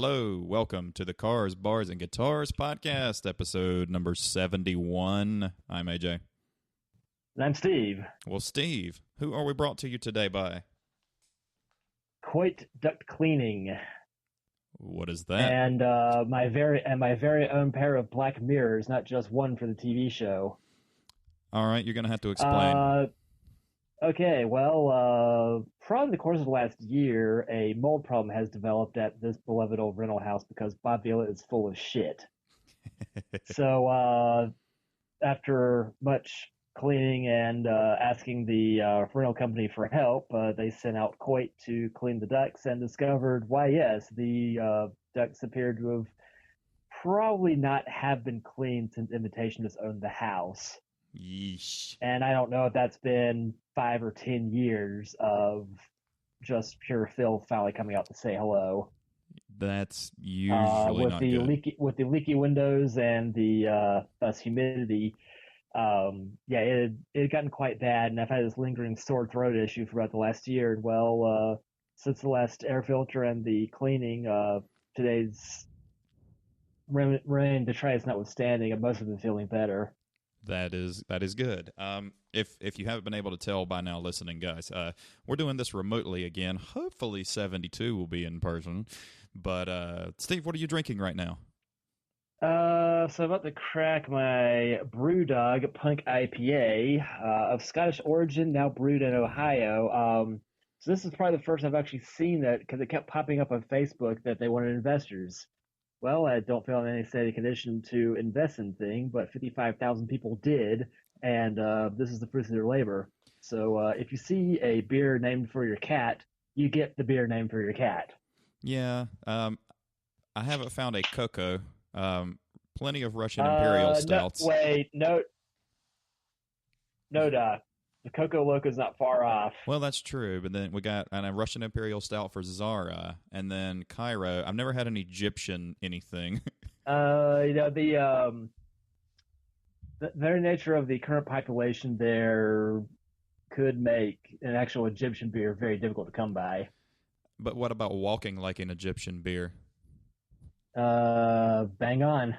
Hello, welcome to the Cars, Bars, and Guitars podcast, episode number 71. I'm AJ. And I'm Steve. Well, Steve, who are we brought to you today by? Coit Duct Cleaning. What is that? And my very own pair of black mirrors, not just one for the TV show. All right, you're going to have to explain. Okay, well, probably the course of the last year, a mold problem has developed at this beloved old rental house because Bob Vila is full of shit. So after much cleaning and asking the rental company for help, they sent out Coit to clean the ducts and discovered, why, yes, the ducts appeared to have probably not have been cleaned since Invitation just owned the house. Yeesh. And I don't know if that's been 5 or 10 years of just pure filth finally coming out to say hello. That's usually not good. With the leaky windows and the thus humidity, it had gotten quite bad, and I've had this lingering sore throat issue for about the last year. And well, since the last air filter and the cleaning, today's rain detritus notwithstanding, I've mostly been feeling better. That is good. If you haven't been able to tell by now listening, guys, we're doing this remotely again. Hopefully 72 will be in person. But, Steve, what are you drinking right now? So I'm about to crack my Brewdog Punk IPA of Scottish origin, now brewed in Ohio. So this is probably the first I've actually seen that, because it kept popping up on Facebook that they wanted investors. Well, I don't feel in any steady condition to invest in thing, but 55,000 people did, and this is the fruits of their labor. So if you see a beer named for your cat, you get the beer named for your cat. Yeah, I haven't found a cocoa. Plenty of Russian Imperial stouts. No, the Coco Loco's not far off. Well, that's true, but then we got a Russian Imperial Stout for Zara, and then Cairo. I've never had an Egyptian anything. The very nature of the current population there could make an actual Egyptian beer very difficult to come by. But what about walking like an Egyptian beer? Bang on.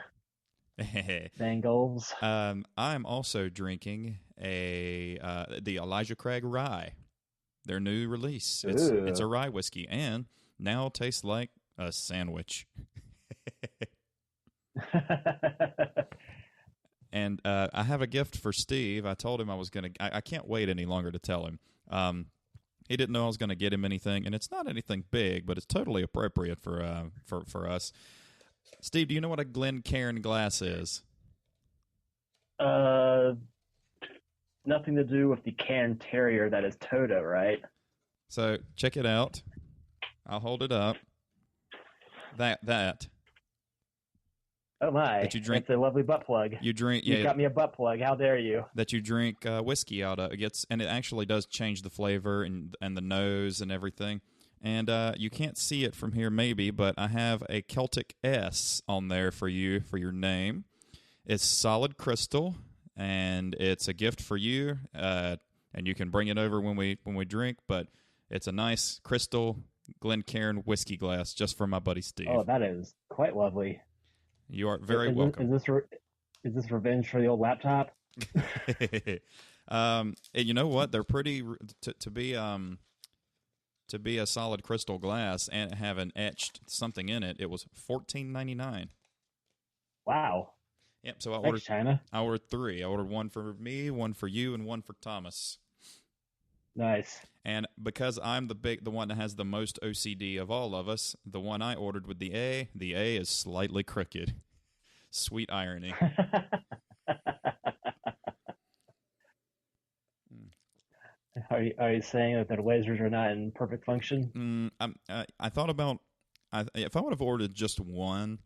Bangles. I'm also drinking the Elijah Craig Rye, their new release. It's a rye whiskey, and now tastes like a sandwich. And I have a gift for Steve. I told him I was going to... I can't wait any longer to tell him. He didn't know I was going to get him anything, and it's not anything big, but it's totally appropriate for us. Steve, do you know what a Glencairn glass is? Nothing to do with the Cairn Terrier that is Toto, right? So check it out. I'll hold it up. That. Oh my! That you drink. It's a lovely butt plug. You drink. You got me a butt plug. How dare you? That you drink whiskey out of. And it actually does change the flavor and the nose and everything. And you can't see it from here, maybe, but I have a Celtic S on there for you for your name. It's solid crystal, and it's a gift for you. And you can bring it over when we drink. But it's a nice crystal Glencairn whiskey glass just for my buddy Steve. Oh, that is quite lovely. You are very welcome. Is this revenge for the old laptop? And you know what? They're pretty to be a solid crystal glass and have an etched something in it. It was $14.99. Wow. Yep. So I ordered 3. I ordered one for me, one for you, and one for Thomas. Nice. And because I'm the one that has the most OCD of all of us, the one I ordered with the A is slightly crooked. Sweet irony. Are you saying that the lasers are not in perfect function? I thought about if I would have ordered just one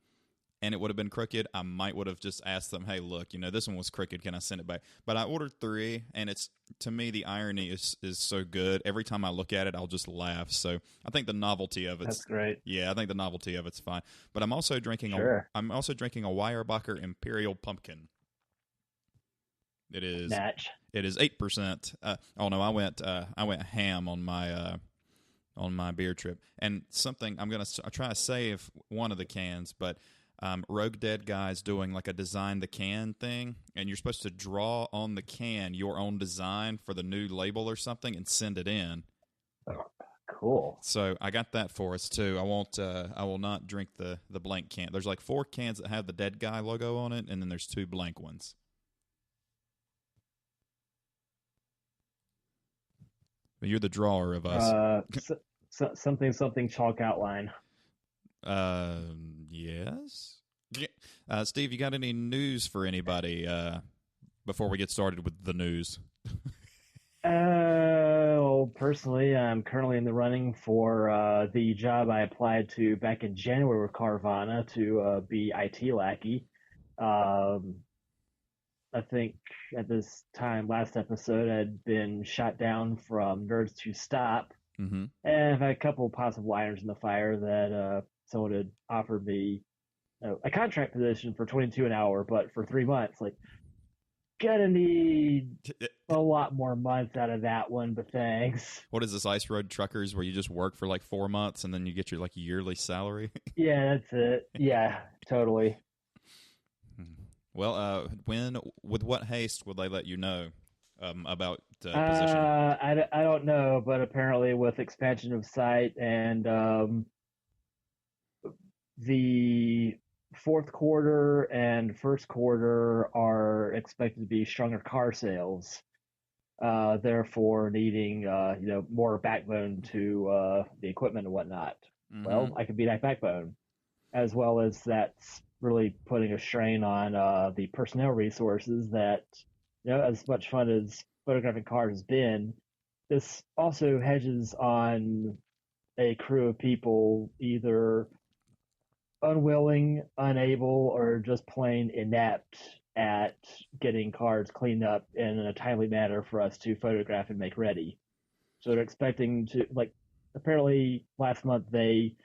and it would have been crooked, I might would have just asked them, hey, look, this one was crooked. Can I send it back? But I ordered 3, and it's, to me, the irony is so good. Every time I look at it, I'll just laugh. So I think the novelty of it's... That's great. Yeah, I think the novelty of it's fine. But I'm also drinking a Weyerbacher Imperial Pumpkin. It is... Natch. It is 8%. I went ham on my on my beer trip. And something I'm going to try to save one of the cans, but Rogue Dead Guy's doing like a design the can thing, and you're supposed to draw on the can your own design for the new label or something and send it in. Oh, cool. So I got that for us too. I will not drink the blank can. There's like 4 cans that have the Dead Guy logo on it, and then there's 2 blank ones. But you're the drawer of us. Something chalk outline. Yes. Steve, you got any news for anybody before we get started with the news? Well, personally, I'm currently in the running for the job I applied to back in January with Carvana to be IT lackey. I think at this time, last episode, I'd been shot down from Nerds to Stop. Mm-hmm. And I've had a couple possible irons in the fire that someone had offered me a contract position for $22 an hour, but for 3 months. Like, gonna need a lot more months out of that one, but thanks. What is this, Ice Road Truckers, where you just work for like 4 months and then you get your like yearly salary? Yeah, that's it. Yeah, totally. Well, with what haste will they let you know about the position? I don't know, but apparently with expansion of site and the fourth quarter and first quarter are expected to be stronger car sales, therefore needing more backbone to the equipment and whatnot. Mm-hmm. Well, I could be that backbone, as well as that's really putting a strain on the personnel resources that, as much fun as photographing cars has been, this also hedges on a crew of people either unwilling, unable, or just plain inept at getting cars cleaned up in a timely manner for us to photograph and make ready. So they're expecting to, apparently last month they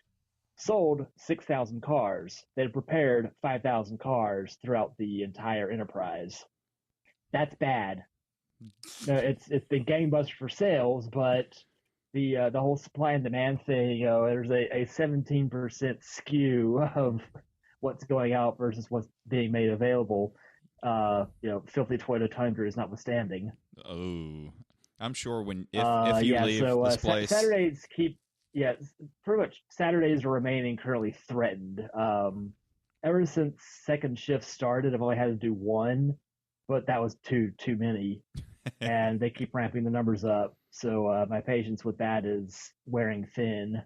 sold 6,000 cars. They had prepared 5,000 cars throughout the entire enterprise. That's bad. No, it's been gangbusters for sales, but the whole supply and demand thing, there's a 17% skew of what's going out versus what's being made available. Filthy Toyota Tundra is notwithstanding. Oh, I'm sure if you leave this place, Saturdays pretty much Saturdays remain currently threatened. Ever since second shift started, I've only had to do one, but that was too many, and they keep ramping the numbers up. So my patience with that is wearing thin.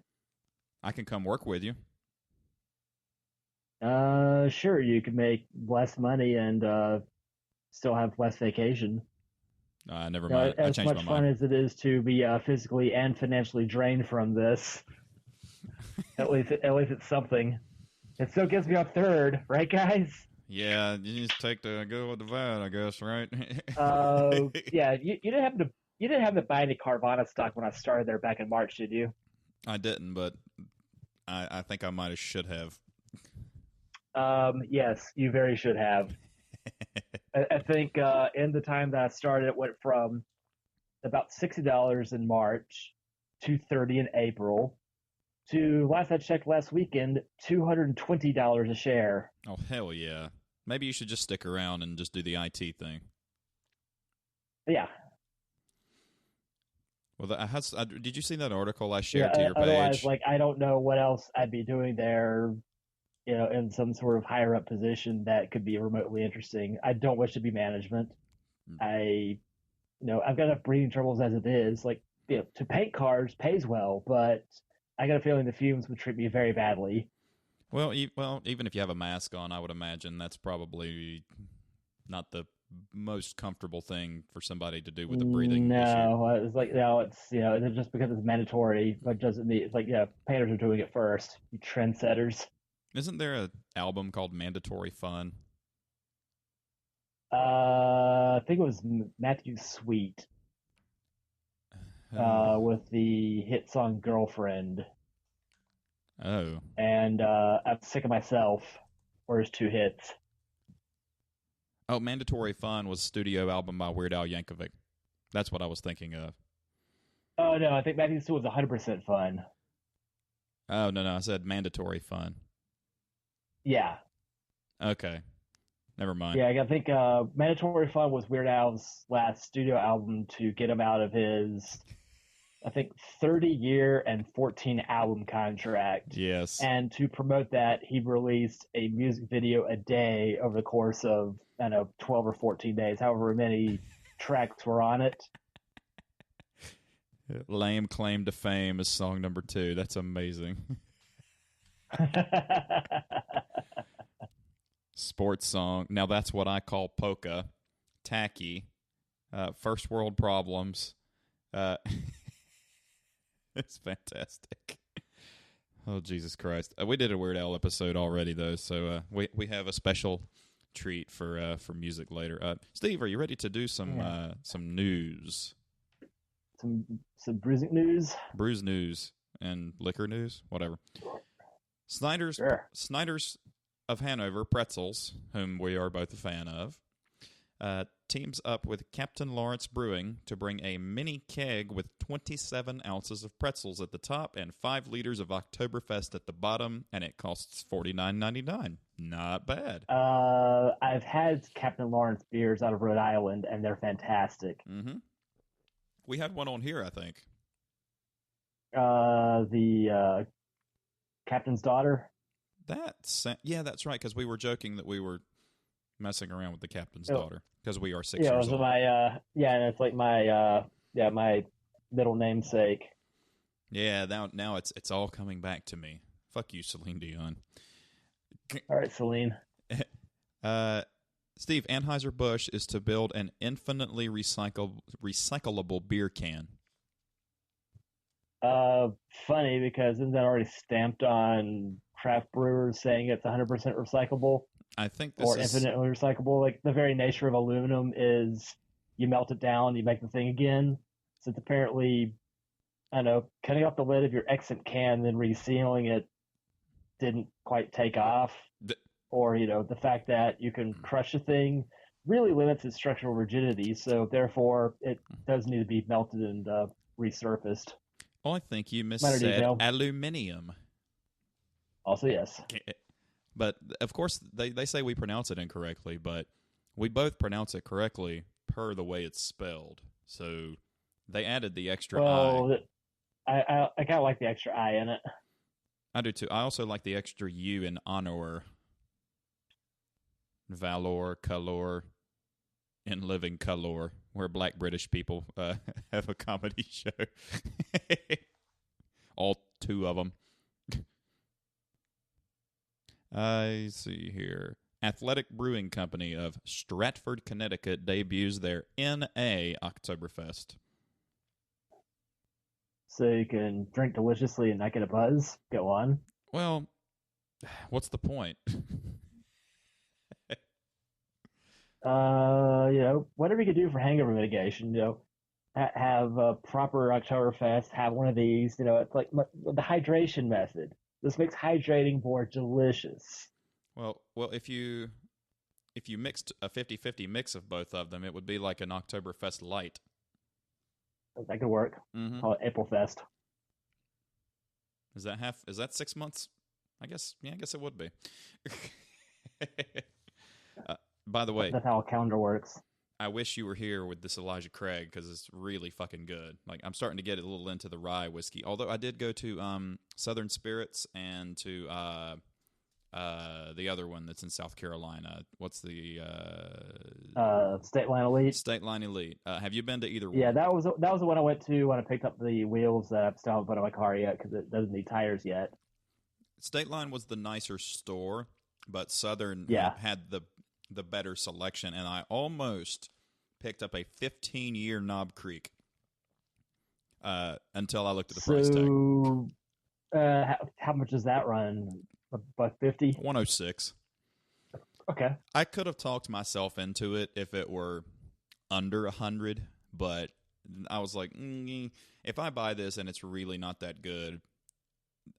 I can come work with you. Sure, you can make less money and still have less vacation. Never mind. I changed my mind. As much fun as it is to be physically and financially drained from this, at least it's something. It still gets me up third, right, guys? Yeah, you just go with the van, I guess, right? Yeah. You didn't have to buy any Carvana stock when I started there back in March, did you? I didn't, but I think I should have. Yes, you very should have. I think in the time that I started, it went from about $60 in March to $30 in April to, last I checked last weekend, $220 a share. Oh, hell yeah. Maybe you should just stick around and just do the IT thing. Yeah. Well, did you see that article I shared to your page? Otherwise, I don't know what else I'd be doing there, in some sort of higher up position that could be remotely interesting. I don't wish to be management. I've got enough breathing troubles as it is. To paint cars pays well, but I got a feeling the fumes would treat me very badly. Well, even if you have a mask on, I would imagine that's probably not the most comfortable thing for somebody to do with a breathing issue. It's just because it's mandatory, but doesn't mean painters are doing it first. You trendsetters. Isn't there an album called Mandatory Fun? I think it was Matthew Sweet with the hit song Girlfriend. Oh. And I'm Sick of Myself, or his 2 hits. Oh, Mandatory Fun was a studio album by Weird Al Yankovic. That's what I was thinking of. Oh no, I think Matthew Stewart was 100% fun. Oh, no, no, I said mandatory fun. Yeah, Okay, never mind. yeah. I think Mandatory Fun was Weird Al's last studio album to get him out of his, I think, 30-year and 14 album contract. Yes. And to promote that, he released a music video a day over the course of, I don't know, 12 or 14 days, however many tracks were on it. Lame claim to fame is song number 2. That's amazing. Sports song. Now that's what I call polka. Tacky. First world problems. Uh, it's fantastic. Oh, Jesus Christ. We did a Weird Al episode already, though, so we have a special treat for music later. Steve, are you ready to do some news? Some bruising news. Brews news and liquor news? Whatever. Schneider's Sure. of Hanover, Pretzels, whom we are both a fan of, teams up with Captain Lawrence Brewing to bring a mini keg with 27 ounces of pretzels at the top and 5 liters of Oktoberfest at the bottom, and it costs $49.99. Not bad. I've had Captain Lawrence beers out of Rhode Island, and they're fantastic. Mm-hmm. We had one on here, I think. The Captain's Daughter. Yeah, that's right, because we were joking that we were messing around with the captain's Oh. daughter because we are 6 Yeah, it years was old. and it's like my middle namesake. Yeah, now it's all coming back to me. Fuck you, Celine Dion. All right, Celine. Steve, Anheuser-Busch is to build an infinitely recyclable beer can. Funny because isn't that already stamped on craft brewers saying it's 100% recyclable I think this or is infinitely recyclable? Like the very nature of aluminum is you melt it down, you make the thing again. So it's apparently, I don't know, cutting off the lid of your exit can, then resealing it didn't quite take off. th- Or, the fact that you can crush a thing really limits its structural rigidity. So therefore, it does need to be melted and resurfaced. I think you Minor missaid detail. aluminium. Also, yes. But, of course, they say we pronounce it incorrectly, but we both pronounce it correctly per the way it's spelled. So they added the extra I. Well, I kind of like the extra I in it. I do too. I also like the extra U in honor. Valor, color, in living color, where black British people have a comedy show. All 2 of them. I see here. Athletic Brewing Company of Stratford, Connecticut debuts their NA Oktoberfest. So you can drink deliciously and not get a buzz. Go on. Well, what's the point? Whatever you could do for hangover mitigation, have a proper Oktoberfest, have one of these, it's like the hydration method. This makes hydrating more delicious. Well, if you mixed a 50-50 mix of both of them, it would be like an Oktoberfest light. That could work. Mm-hmm. Call it April Fest. Is that 6 months? I guess it would be. By the way, That's how a calendar works. I wish you were here with this Elijah Craig because it's really fucking good. Like I'm starting to get a little into the rye whiskey. Although I did go to Southern Spirits and to the other one that's in South Carolina. What's the State Line Elite. State Line Elite? Have you been to either one? Yeah, that was the one I went to when I picked up the wheels that I still haven't put on my car yet because it doesn't need tires yet. State Line was the nicer store, but Southern had the better selection, and I almost picked up a 15-year Knob Creek until I looked at the price tag. How much does that run? $150? 106. Okay. I could have talked myself into it if it were under 100, but I was like, if I buy this and it's really not that good,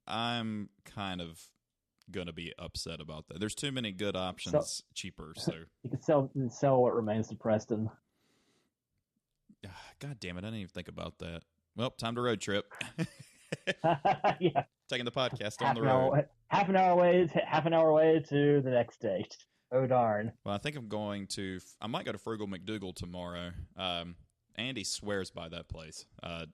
I'm kind of going to be upset about that. There's too many good options cheaper. So you can sell what remains to Preston. God damn it, I didn't even think about that. Well, time to road trip. Yeah, Taking the podcast on the road. Half an hour away to the next date. Oh darn. Well, I think I might go to Frugal McDougal tomorrow. Andy swears by that place.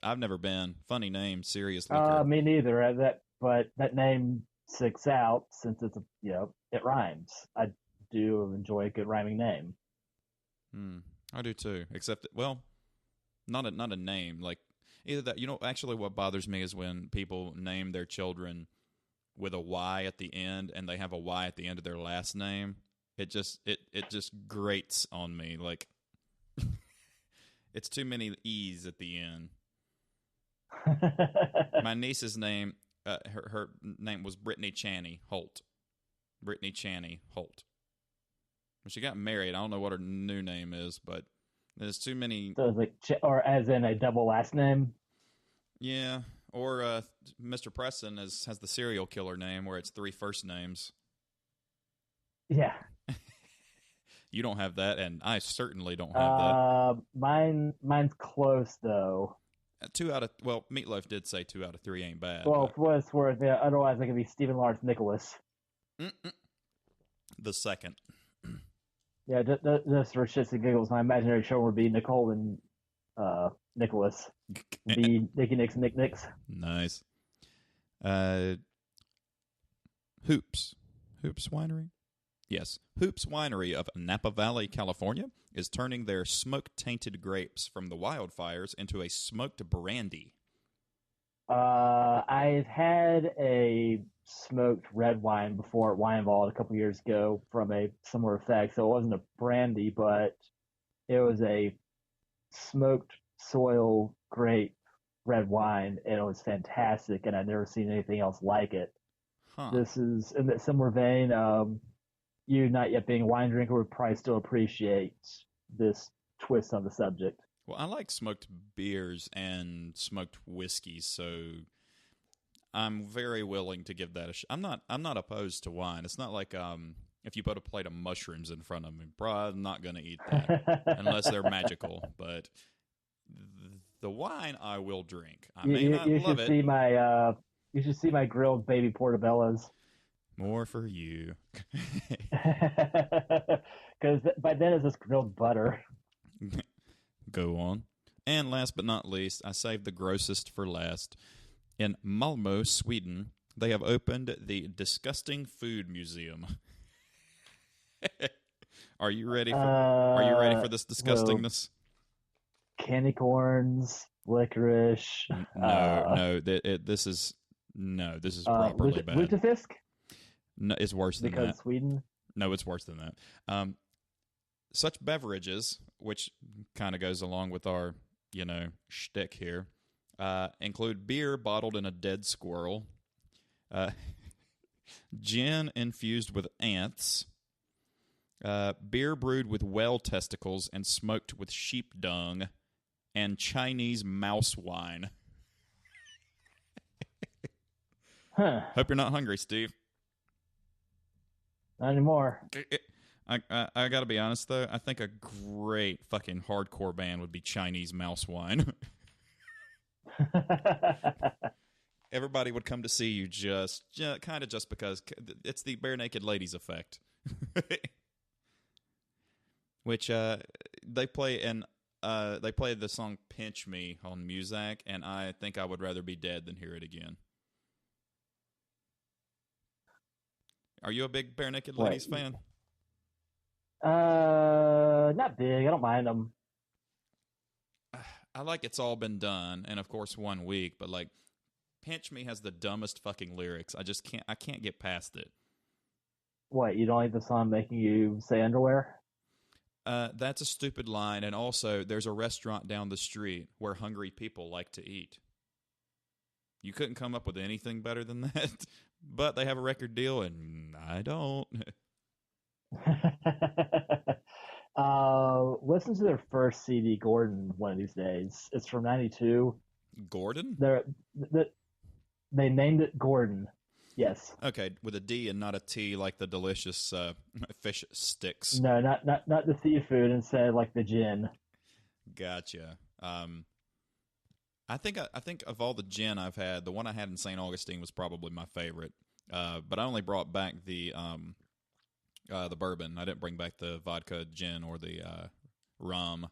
I've never been. Funny name, serious liquor. Me neither. But that name sticks out since it rhymes. I do enjoy a good rhyming name. I do too. Except, well, not a name. Like either that. Actually, what bothers me is when people name their children with a Y at the end, and they have a Y at the end of their last name. It just grates on me. Like it's too many E's at the end. My niece's name, her name was Brittany Chaney Holt. Brittany Chaney Holt. When she got married, I don't know what her new name is, but there's too many. So it's like, or as in a double last name. Yeah, or Mr. Preston has the serial killer name where it's 3 first names. Yeah. You don't have that, and I certainly don't have that. Mine's close though. 2 out of Meatloaf did say 2 out of 3 ain't bad. Well, for what it's worth, yeah, otherwise it could be Stephen Lawrence Nicholas. The second. Yeah, just for shits and giggles, my imaginary children would be Nicole and Nicholas. Be Nicky Nicks and Nick Nicks. Nice. Hoops Winery? Yes. Hoops Winery of Napa Valley, California, is turning their smoke-tainted grapes from the wildfires into a smoked brandy. I've had a smoked red wine before at Wine Vault a couple years ago from a similar effect. So it wasn't a brandy, but it was a smoked soil grape red wine, and it was fantastic, and I'd never seen anything else like it. Huh. This is in that similar vein. You, not yet being a wine drinker, would probably still appreciate this twist on the subject. Well, I like smoked beers and smoked whiskeys, so I'm very willing to give that a shot. I'm not opposed to wine. It's not like if you put a plate of mushrooms in front of me, probably I'm not going to eat that unless they're magical. But the wine I will drink. I may not love it. You should see my grilled baby portobellos. More for you. Because by then it's just grilled butter. Go on. And last but not least, I saved the grossest for last. In Malmö, Sweden, they have opened the Disgusting Food Museum. Are you ready for this disgustingness? Candy corns, licorice. This is properly bad. Lutefisk? No, it's worse than that. Because Sweden? No, it's worse than that. Such beverages, which kind of goes along with our, shtick here, include beer bottled in a dead squirrel, gin infused with ants, beer brewed with whale testicles and smoked with sheep dung, and Chinese mouse wine. Huh. Hope you're not hungry, Steve. Not anymore. I gotta be honest, though. I think a great fucking hardcore band would be Chinese mouse wine. Everybody would come to see you just because it's the bare naked ladies effect. Which they play the song "Pinch Me" on Muzak, and I think I would rather be dead than hear it again. Are you a big bare naked ladies fan? Not big. I don't mind them. I like "It's All Been Done," and of course, "One Week." But like, "Pinch Me" has the dumbest fucking lyrics. I can't get past it. What, you don't like the song making you say underwear? That's a stupid line, and also, there's a restaurant down the street where hungry people like to eat. You couldn't come up with anything better than that, but they have a record deal, and I don't. Listen to their first CD, Gordon, one of these days. It's from '92. Gordon? They named it Gordon. Yes. Okay, with a D and not a T, like the delicious fish sticks. No, not the seafood. Instead, like the gin. Gotcha. I think of all the gin I've had, the one I had in St. Augustine was probably my favorite. But I only brought back the bourbon. I didn't bring back the vodka gin or the rum.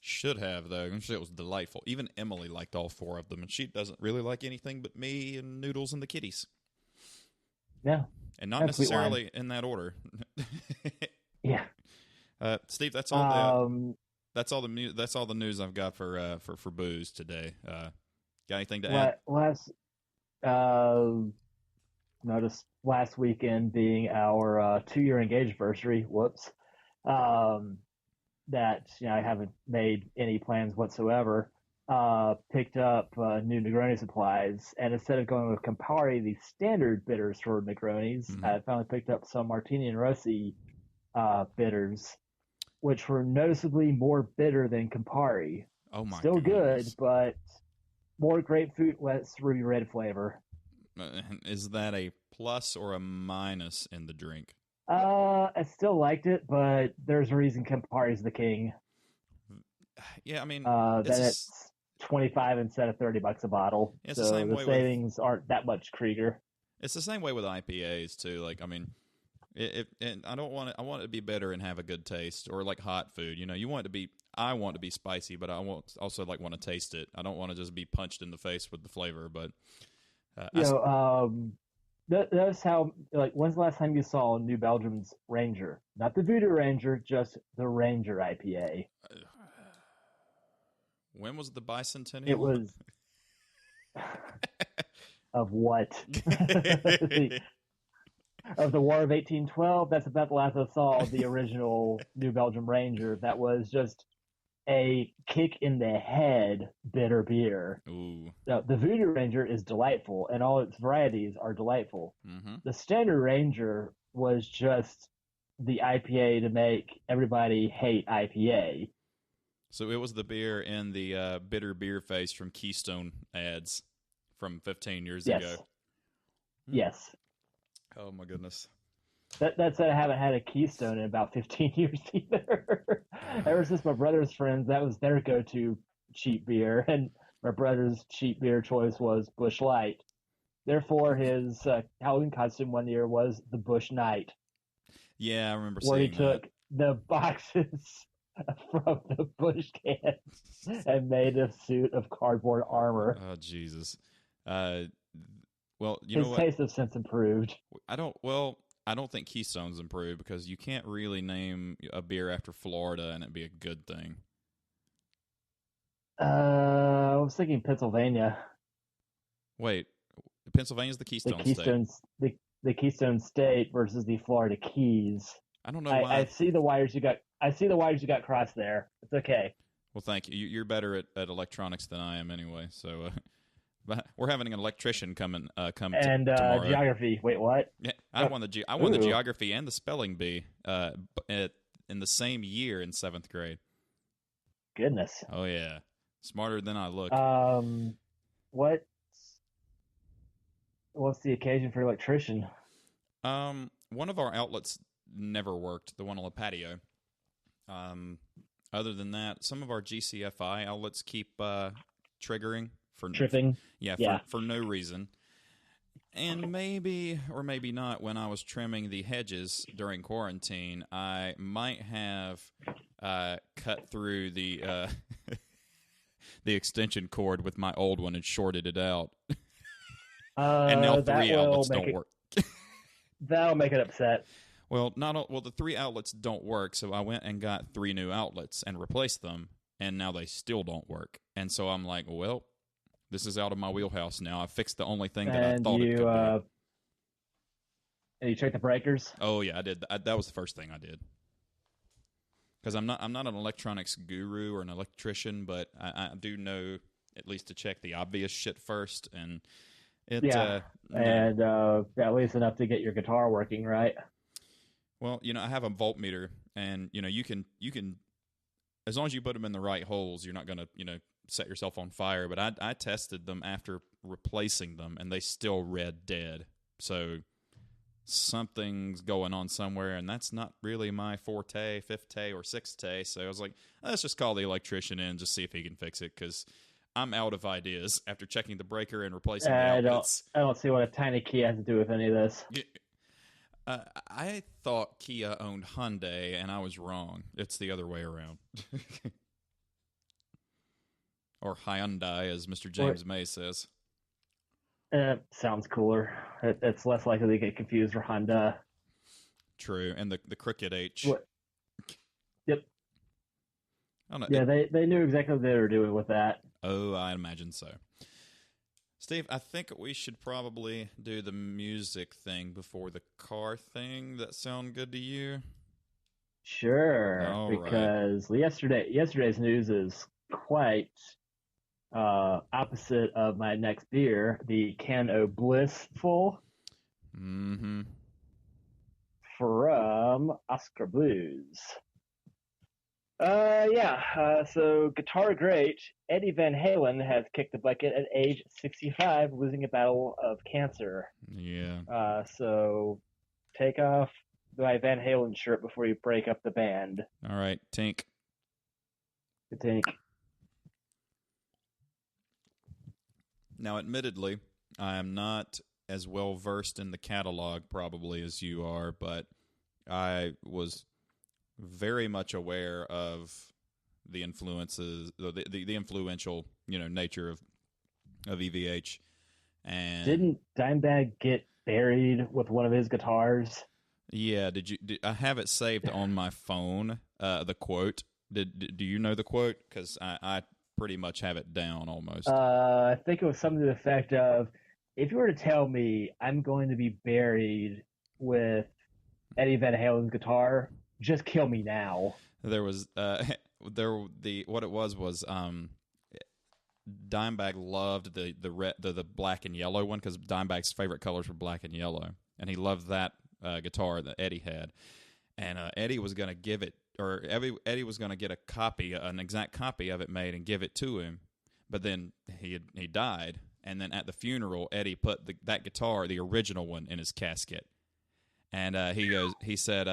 Should have, though. It was delightful. Even Emily liked all 4 of them, and she doesn't really like anything but me and Noodles and the kitties. Yeah. And not necessarily in that order. Yeah. Steve, that's all that's all the news I've got for booze today. Got anything to add? Notice last weekend being our 2-year anniversary. Whoops. That I haven't made any plans whatsoever. Picked up new Negroni supplies, and instead of going with Campari, the standard bitters for Negronis, I finally picked up some Martini and Rossi bitters, which were noticeably more bitter than Campari. Oh my! Still goodness. Good, but more grapefruit, less ruby red flavor. Is that a plus or a minus in the drink? I still liked it, but there's a reason Campari's the king. Yeah, I mean, it's 25 instead of $30 a bottle. It's so the same the way savings aren't that much Krieger. It's the same way with IPAs too. Like, I mean, I don't want it. I want it to be bitter and have a good taste, or like hot food. You want it to be. I want it to be spicy, but I want to taste it. I don't want to just be punched in the face with the flavor. But notice how, when's the last time you saw New Belgium's Ranger? Not the Voodoo Ranger, just the Ranger IPA. When was the bicentennial? It was of what? Of the War of 1812. That's about the last I saw the original New Belgium Ranger. That was just a kick in the head bitter beer. Ooh. Now, the Voodoo Ranger is delightful, and all its varieties are delightful. Mm-hmm. The Standard Ranger was just the IPA to make everybody hate IPA. So it was the beer in the bitter beer face from Keystone ads from 15 years ago. Yes. Oh, my goodness. That said, I haven't had a Keystone in about 15 years either. Ever since my brother's friends, that was their go-to cheap beer, and my brother's cheap beer choice was Busch Light. Therefore, his Halloween costume one year was the Busch Knight. Yeah, I remember where seeing he took the boxes from the Busch cans and made a suit of cardboard armor. Oh, Jesus. Well, his know what? taste has since improved. I don't think Keystone's improved because you can't really name a beer after Florida and it'd be a good thing. I was thinking Pennsylvania. Wait, Pennsylvania's the Keystone State. The Keystone State versus the Florida Keys. I don't know why. I see the wires you got. I see the wires you got crossed there. It's okay. Well, thank you. You're better at electronics than I am, anyway. So, but we're having an electrician come tomorrow. Geography. Wait, what? Yeah, I won the geography and the spelling bee in the same year in 7th grade. Goodness. Oh yeah, smarter than I look. What's the occasion for electrician? One of our outlets never worked. The one on the patio. Other than that, some of our GCFI outlets keep triggering for tripping. For no reason. And maybe or maybe not, when I was trimming the hedges during quarantine, I might have cut through the the extension cord with my old one and shorted it out. And now 3 outlets don't work. That'll make it upset. Well, the 3 outlets don't work, so I went and got 3 new outlets and replaced them, and now they still don't work. And so I'm like, well, this is out of my wheelhouse now. I fixed the only thing that I thought it could be. And you checked the breakers? Oh yeah, I did. That was the first thing I did. Because I'm not an electronics guru or an electrician, but I do know at least to check the obvious shit first, and at least enough to get your guitar working, right? Well, I have a voltmeter, and you can as long as you put them in the right holes, you're not going to set yourself on fire. But I tested them after replacing them, and they still read dead. So something's going on somewhere, and that's not really my forte, 5th tay or 6th tay. So I was like, let's just call the electrician in and just see if he can fix it, because I'm out of ideas after checking the breaker and replacing the I outputs. don't see what a tiny key has to do with any of this. I thought Kia owned Hyundai, and I was wrong. It's the other way around. Or Hyundai, as Mr. James May says. Sounds cooler. It's less likely to get confused for Honda. True, and the Cricket H. What? Yep. I don't know. Yeah, they knew exactly what they were doing with that. Oh, I imagine so. Steve, I think we should probably do the music thing before the car thing. That sound good to you? Sure, All because yesterday's news is quite opposite of my next beer, the Can O Blissful Mm-hmm. from Oscar Blues. So guitar great Eddie Van Halen has kicked the bucket at age 65, losing a battle of cancer. Yeah. So take off my Van Halen shirt before you break up the band. All right, Tink. Tink. Now, admittedly, I am not as well versed in the catalog probably as you are, but I was very much aware of the influences, the influential, nature of EVH. And didn't Dimebag get buried with one of his guitars? Yeah, I have it saved on my phone. The quote. Do you know the quote? Because I pretty much have it down almost. I think it was something to the effect of, if you were to tell me I'm going to be buried with Eddie Van Halen's guitar, just kill me now. There was what it was Dimebag loved the black and yellow one, because Dimebag's favorite colors were black and yellow, and he loved that guitar that Eddie had, and Eddie was going to give it, or Eddie was going to get an exact copy of it made and give it to him, but then he died, and then at the funeral Eddie put that guitar, the original one, in his casket. And he said,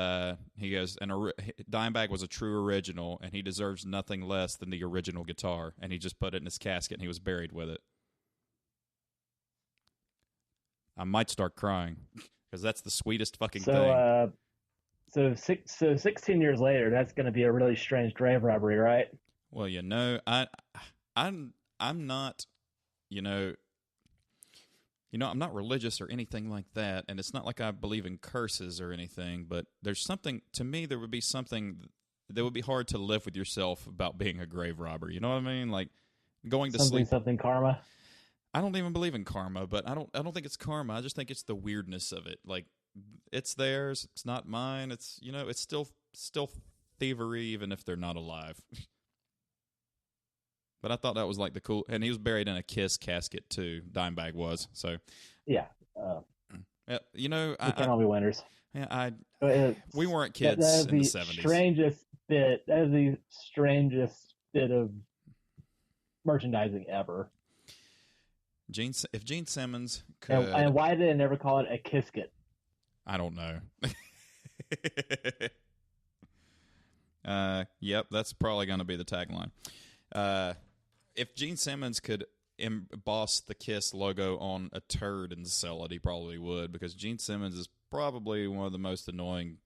Dimebag was a true original, and he deserves nothing less than the original guitar. And he just put it in his casket, and he was buried with it. I might start crying, because that's the sweetest fucking thing. So 16 years later, that's going to be a really strange grave robbery, right? Well, I'm not, I'm not religious or anything like that, and it's not like I believe in curses or anything, but there's something, to me, there would be something that would be hard to live with yourself about being a grave robber. You know what I mean? Like going to sleep. Something karma. I don't even believe in karma, but I don't think it's karma. I just think it's the weirdness of it. Like, it's theirs, it's not mine. It's, it's still thievery, even if they're not alive. But I thought that was like the cool, and he was buried in a Kiss casket too. Dimebag was, so yeah. We can't all be winners. Yeah, we weren't kids in the 70s. That is the strangest bit of merchandising ever. If Gene Simmons could, and why did they never call it a Kisket? I don't know. Yep, that's probably going to be the tagline. If Gene Simmons could emboss the Kiss logo on a turd and sell it, he probably would, because Gene Simmons is probably one of the most annoying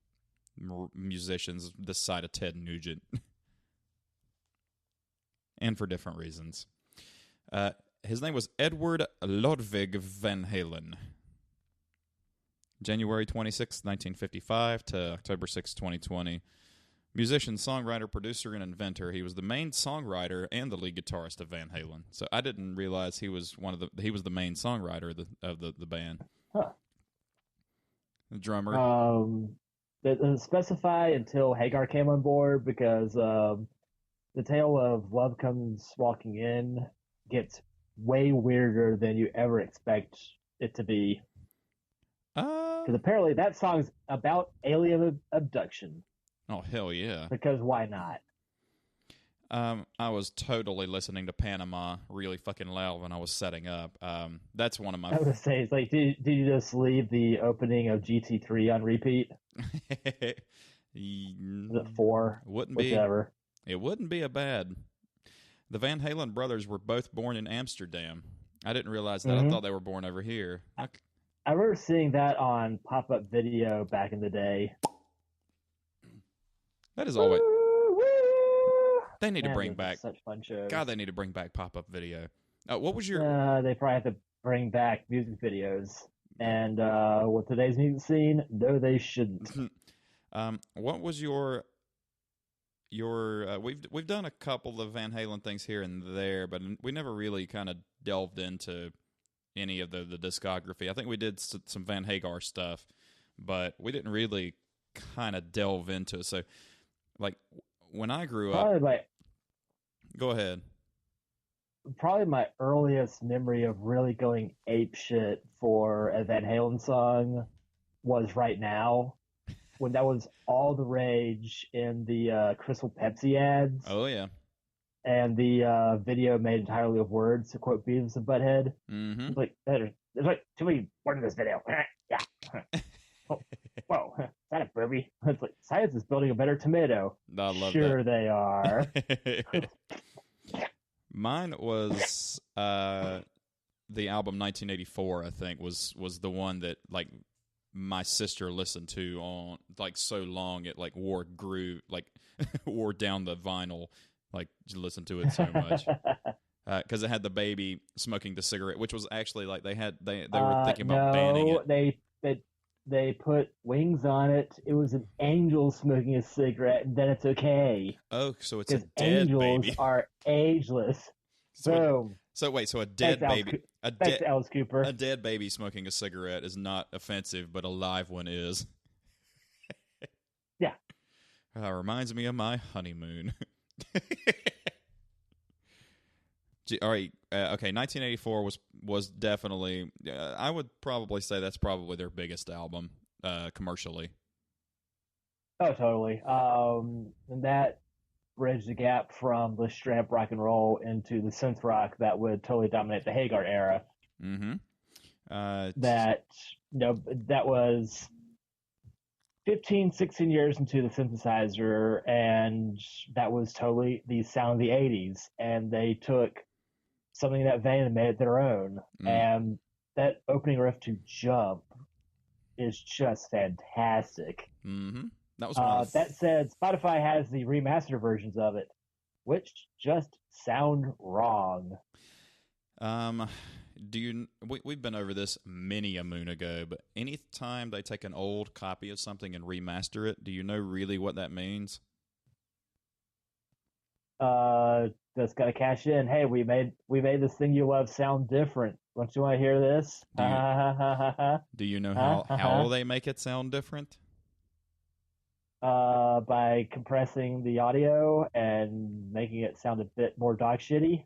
musicians this side of Ted Nugent. And for different reasons. His name was Edward Ludwig Van Halen. January 26, 1955 to October 6, 2020. Musician, songwriter, producer, and inventor. He was the main songwriter and the lead guitarist of Van Halen. So I didn't realize he was the main songwriter of the band. Huh. The drummer. It doesn't specify until Hagar came on board, because the tale of Love Comes Walking In gets way weirder than you ever expect it to be. Because apparently that song's about alien abduction. Oh, hell yeah. Because why not? I was totally listening to Panama really fucking loud when I was setting up. That's one of my... I was going to say, it's like, did you just leave the opening of GT3 on repeat? Is it 4? Wouldn't Whichever. It wouldn't be a bad... The Van Halen brothers were both born in Amsterdam. I didn't realize that. I Mm-hmm. thought they were born over here. I remember seeing that on pop-up video back in the day. That is always... Woo! They need to Man, bring those are back... such fun shows. God, they need to bring back pop-up video. What was your... They probably have to bring back music videos. And with today's music scene, no, they shouldn't. What was your we've done a couple of Van Halen things here and there, but we never really kind of delved into any of the discography. I think we did some Van Hagar stuff, but we didn't really kind of delve into it. So, like, when I grew up... Go ahead. Probably my earliest memory of really going apeshit for a Van Halen song was Right Now, when that was all the rage in the Crystal Pepsi ads. Oh, yeah. And the video made entirely of words, to quote Beavis and Butthead. Mm-hmm. It's like, there's like too many words in this video. Yeah. Whoa, is that a booby? It's like, science is building a better tomato. I love sure that. They are. Mine was the album 1984, I think, was the one that, like, my sister listened to on, like, so long it, like, wore down the vinyl. Like, you listened to it so much. Because it had the baby smoking the cigarette, which was actually, like, they were thinking about banning it. They put wings on it. It was an angel smoking a cigarette, and then it's okay. Oh, so it's a dead angels baby. Are ageless. Boom. So a dead baby. Thanks, Alice Cooper. A dead baby smoking a cigarette is not offensive, but a live one is. Yeah. Reminds me of my honeymoon. All right. Okay. 1984 was definitely. I would probably say that's probably their biggest album commercially. Oh, totally. And that bridged the gap from the straight up rock and roll into the synth rock that would totally dominate the Hagar era. Mm-hmm. That was 15, 16 years into the synthesizer, and that was totally the sound of the 80s. And they took something that vein and made it their own. And that opening riff to Jump is just fantastic. Mm-hmm. That was that said, Spotify has the remastered versions of it, which just sound wrong. We've been over this many a moon ago, but anytime they take an old copy of something and remaster it, do you know really what that means? That's got to cash in. Hey, we made this thing you love sound different. Don't you want to hear this? Do you know how they make it sound different? By compressing the audio and making it sound a bit more dog shitty.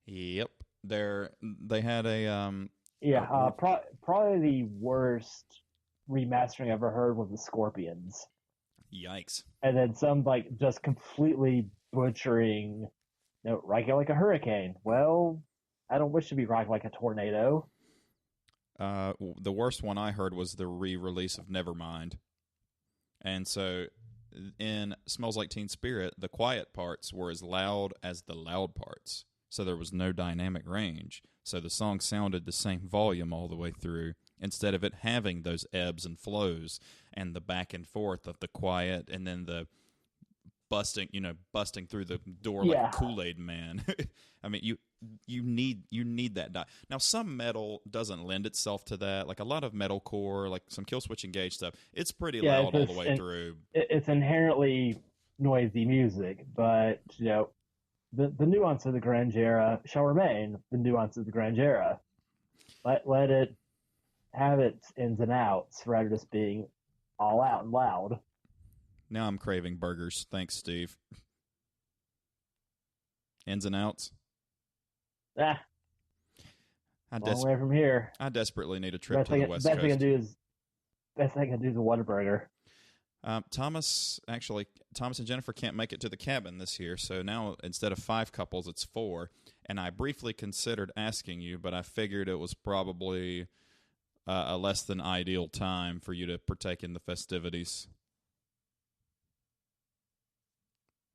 Yep. They had a probably the worst remastering I ever heard was the Scorpions. Yikes. And then some like just completely butchering, rock like a hurricane. Well, I don't wish to be rocked like a tornado. The worst one I heard was the re-release of Nevermind. And so in Smells Like Teen Spirit, the quiet parts were as loud as the loud parts. So there was no dynamic range. So the song sounded the same volume all the way through, instead of it having those ebbs and flows and the back and forth of the quiet and then the busting through the door like a Kool-Aid man. I mean, you need that. Now, some metal doesn't lend itself to that. Like a lot of metalcore, like some Killswitch Engage stuff, it's pretty loud all the way through. It's inherently noisy music, but the nuance of the grunge era shall remain the nuance of the grunge era. Let it have its ins and outs rather than just being all out and loud. Now I'm craving burgers. Thanks, Steve. Ins and outs? Long way from here. I desperately need a trip to the West Coast. Best thing I can do is a Whataburger. Thomas and Jennifer can't make it to the cabin this year, so now instead of 5 couples, it's 4. And I briefly considered asking you, but I figured it was probably a less than ideal time for you to partake in the festivities.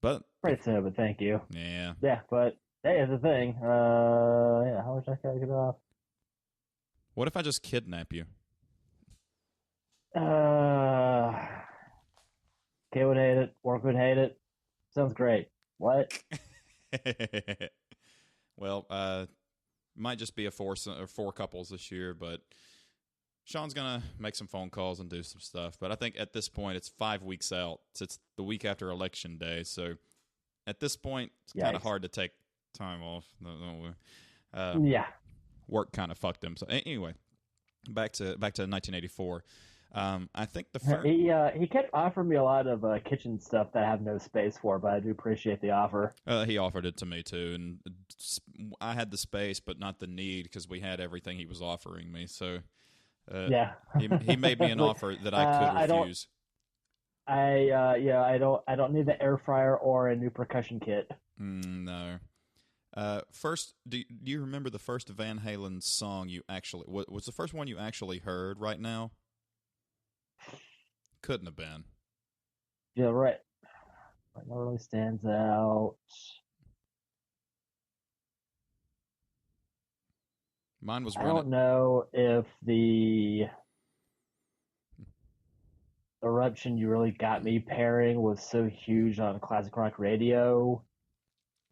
But Right, so, but thank you. Yeah. Yeah, but Hey, it's a thing. Yeah, how much I gotta get off? What if I just kidnap you? Uh, Kid would hate it. Work would hate it. Sounds great. What? Well, might just be a four couples this year, but Sean's gonna make some phone calls and do some stuff. But I think at this point it's 5 weeks out. It's the week after Election Day, so at this point it's kind of Yikes. hard to take time off. Yeah. Work kind of fucked him. So anyway, back to 1984. I think the first. He kept offering me a lot of kitchen stuff that I have no space for, but I do appreciate the offer. He offered it to me too, and I had the space, but not the need because we had everything he was offering me. So, Yeah. he made me an Look, offer that I could refuse. I don't need the air fryer or a new percussion kit. No. First, do you remember the first Van Halen song you actually was the first one you actually heard? Right now, couldn't have been. Yeah, right. What really stands out? Mine was I running. don't know if the eruption you really got me pairing was so huge on classic rock radio,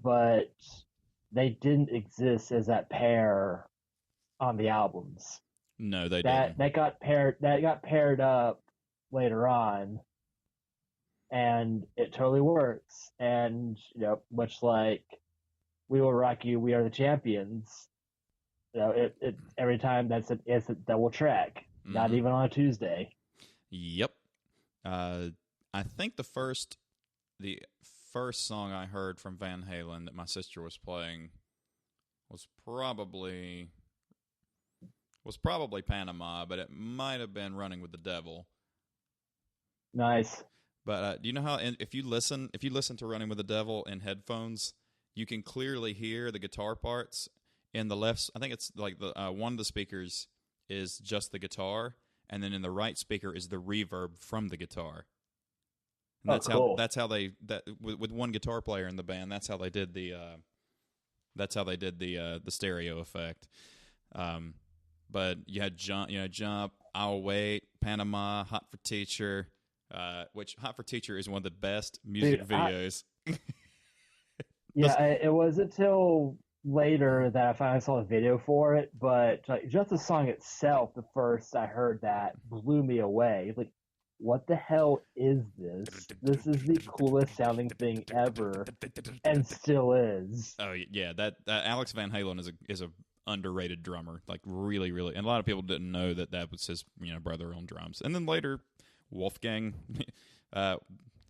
but they didn't exist as that pair on the albums. No, they That didn't. got paired up later on, and it totally works. And much like "We Will Rock You, We Are the Champions," it every time it's a double track, not Mm-hmm. even on a Tuesday. Yep. Uh, I think the first song I heard from Van Halen that my sister was playing was probably Panama, but it might have been Running with the Devil. Nice. But do you know how if you listen to Running with the Devil in headphones, you can clearly hear the guitar parts in the left. I think it's like the one of the speakers is just the guitar, and then in the right speaker is the reverb from the guitar. And Oh, cool. with one guitar player in the band. That's how they did the stereo effect. But you had Jump, I'll Wait, Panama, Hot for Teacher, which Hot for Teacher is one of the best music Dude, videos. it wasn't until later that I finally saw a video for it, but like, just the song itself, the first I heard that blew me away. Like, what the hell is this? This is the coolest sounding thing ever, and still is. Oh yeah, that Alex Van Halen is a underrated drummer, like really, really, and a lot of people didn't know that was his brother on drums. And then later, Wolfgang,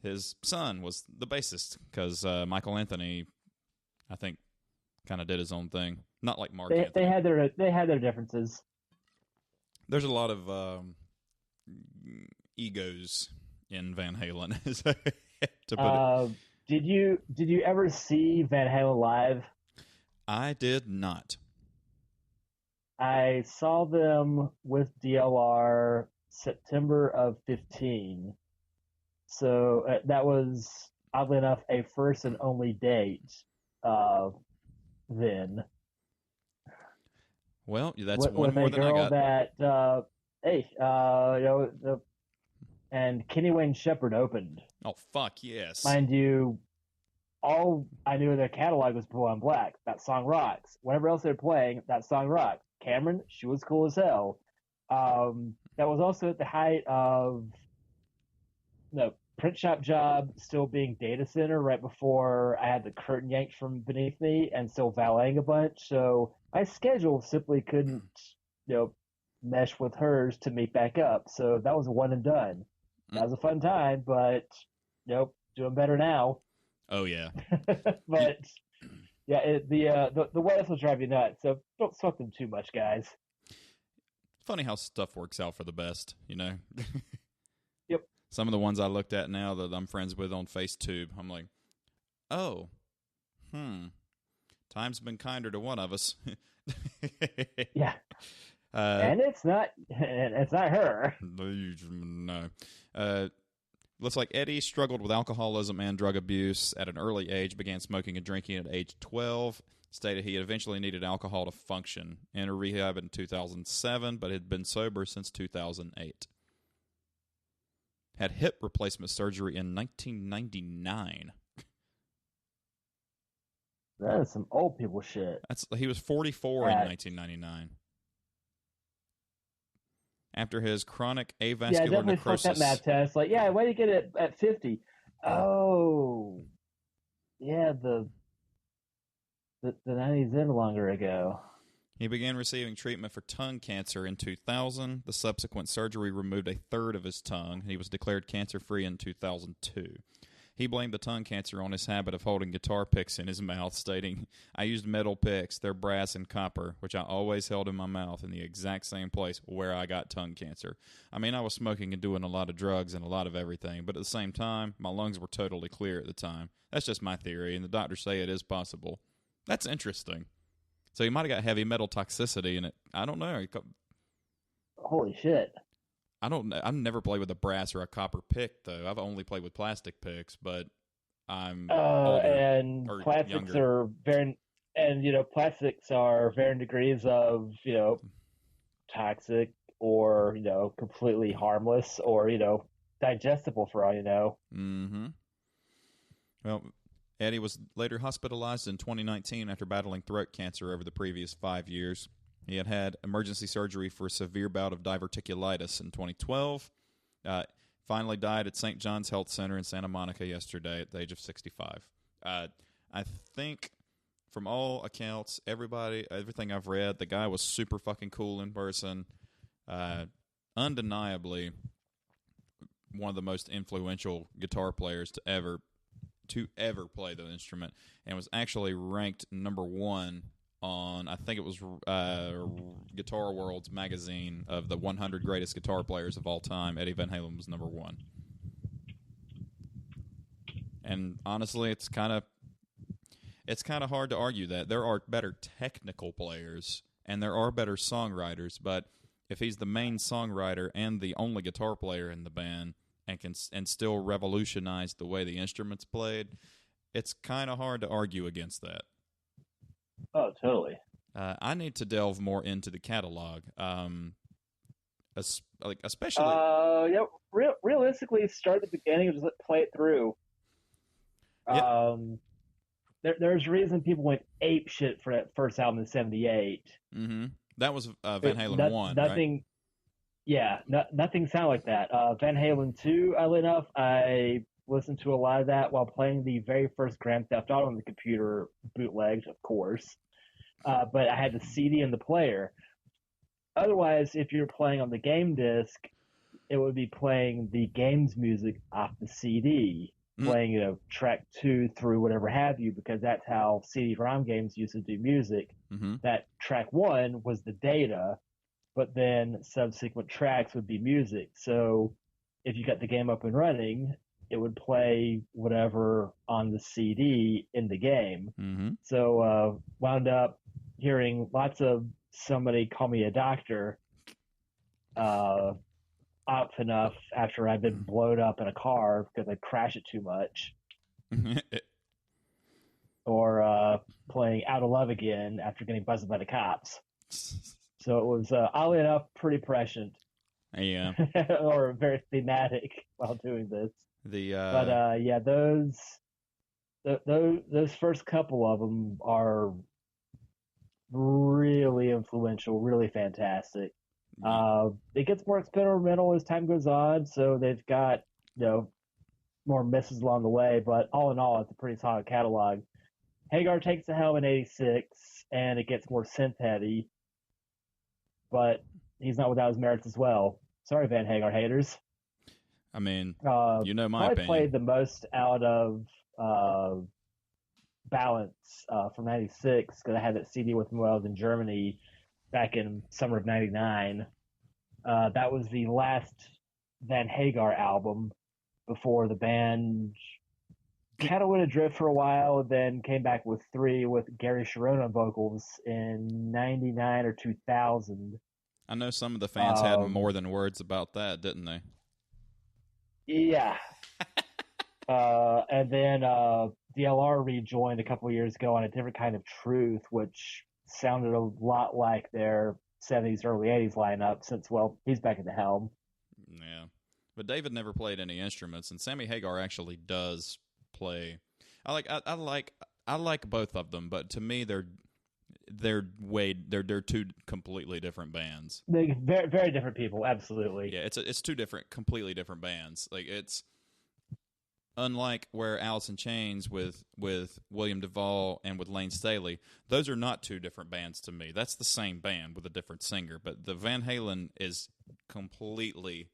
his son was the bassist because Michael Anthony, I think, kind of did his own thing. Not like Mark They Anthony. they had their differences. There's a lot of egos in Van Halen, to put it. Did you ever see Van Halen live? I did not. I saw them with DLR September of 15. So that was oddly enough a first and only date. Then Well, that's one with more a than I girl got. that and Kenny Wayne Shepherd opened. Oh fuck yes. Mind you, all I knew of their catalog was Blue on Black. That song rocks. Whatever else they're playing, that song rocks. Cameron, she was cool as hell. That was also at the height of the print shop job still being data center right before I had the curtain yanked from beneath me and still valeting a bunch. So my schedule simply couldn't, mesh with hers to meet back up. So that was a one and done. That was a fun time, but doing better now. Oh yeah. But yeah, the what if will drive you nuts. So don't sweat them too much, guys. Funny how stuff works out for the best, Yep. Some of the ones I looked at now that I'm friends with on FaceTube, I'm like, oh, time's been kinder to one of us. Yeah. And it's not her. No. looks like Eddie struggled with alcoholism and drug abuse at an early age, began smoking and drinking at age 12, stated he eventually needed alcohol to function. Entered rehab in 2007, but had been sober since 2008. Had hip replacement surgery in 1999. That is some old people shit. He was 44 in 1999. After his chronic avascular definitely necrosis. Fuck that math test. Like, why do you get it at 50? Oh, yeah, the 90s in longer ago. He began receiving treatment for tongue cancer in 2000. The subsequent surgery removed a third of his tongue. He was declared cancer-free in 2002. He blamed the tongue cancer on his habit of holding guitar picks in his mouth, stating, "I used metal picks, they're brass and copper, which I always held in my mouth in the exact same place where I got tongue cancer. I mean, I was smoking and doing a lot of drugs and a lot of everything, but at the same time, my lungs were totally clear at the time. That's just my theory, and the doctors say it is possible." That's interesting. So he might have got heavy metal toxicity in it. I don't know. Holy shit. I've never played with a brass or a copper pick, though. I've only played with plastic picks, but I'm older, and plastics younger. are varying, and plastics are varying degrees of toxic or completely harmless or digestible for all you know. Mm-hmm. Well, Eddie was later hospitalized in 2019 after battling throat cancer over the previous 5 years. He had emergency surgery for a severe bout of diverticulitis in 2012. Finally died at St. John's Health Center in Santa Monica yesterday at the age of 65. I think, from all accounts, everything I've read, the guy was super fucking cool in person. Undeniably, one of the most influential guitar players to ever play the instrument, and was actually ranked number 1 on, I think it was Guitar World's magazine of the 100 greatest guitar players of all time. Eddie Van Halen was number 1. And honestly, it's kind of hard to argue that. There are better technical players and there are better songwriters, but if he's the main songwriter and the only guitar player in the band and still revolutionize the way the instrument's played, it's kind of hard to argue against that. Oh, totally. I need to delve more into the catalog, especially. Realistically, start at the beginning and just play it through. Yep. There's a reason people went ape shit for that first album in '78. Mm-hmm. That was Van Halen 1, nothing, right? Yeah, nothing sounded like that. Van Halen 2, oddly enough, I listened to a lot of that while playing the very first Grand Theft Auto on the computer, bootlegged, of course. But I had the CD and the player. Otherwise, if you're playing on the game disc, it would be playing the game's music off the CD, playing track 2 through whatever have you, because that's how CD-ROM games used to do music. Mm-hmm. That track 1 was the data, but then subsequent tracks would be music. So if you got the game up and running, it would play whatever on the CD in the game. Mm-hmm. So wound up hearing lots of Somebody Call Me a Doctor up enough after I'd been blown up in a car because I crashed it too much. Or playing Out of Love Again after getting busted by the cops. So it was, oddly enough, pretty prescient. Yeah. Or very thematic while doing this. Those first couple of them are really influential, really fantastic. It gets more experimental as time goes on, so they've got more misses along the way, but all in all, it's a pretty solid catalog. Hagar takes the helm in '86, and it gets more synth heavy, but he's not without his merits as well. Sorry, Van Hagar haters. I mean, my opinion. Played the most out of Balance from '96 because I had that CD with him when I was in Germany back in summer of '99. That was the last Van Hagar album before the band kind of went adrift for a while, then came back with 3 with Gary Sharon on vocals in '99 or 2000. I know some of the fans had more than words about that, didn't they? Yeah. And then DLR rejoined a couple of years ago on a different kind of Truth, which sounded a lot like their 70s, early 80s lineup since, well, he's back at the helm. Yeah, but David never played any instruments, and Sammy Hagar actually does play. I like both of them, but to me they're two completely different bands. They're very, very different people, absolutely. Yeah, it's two different, completely different bands. Like it's unlike where Alice in Chains with William Duvall and with Lane Staley, those are not two different bands to me. That's the same band with a different singer. But the Van Halen is completely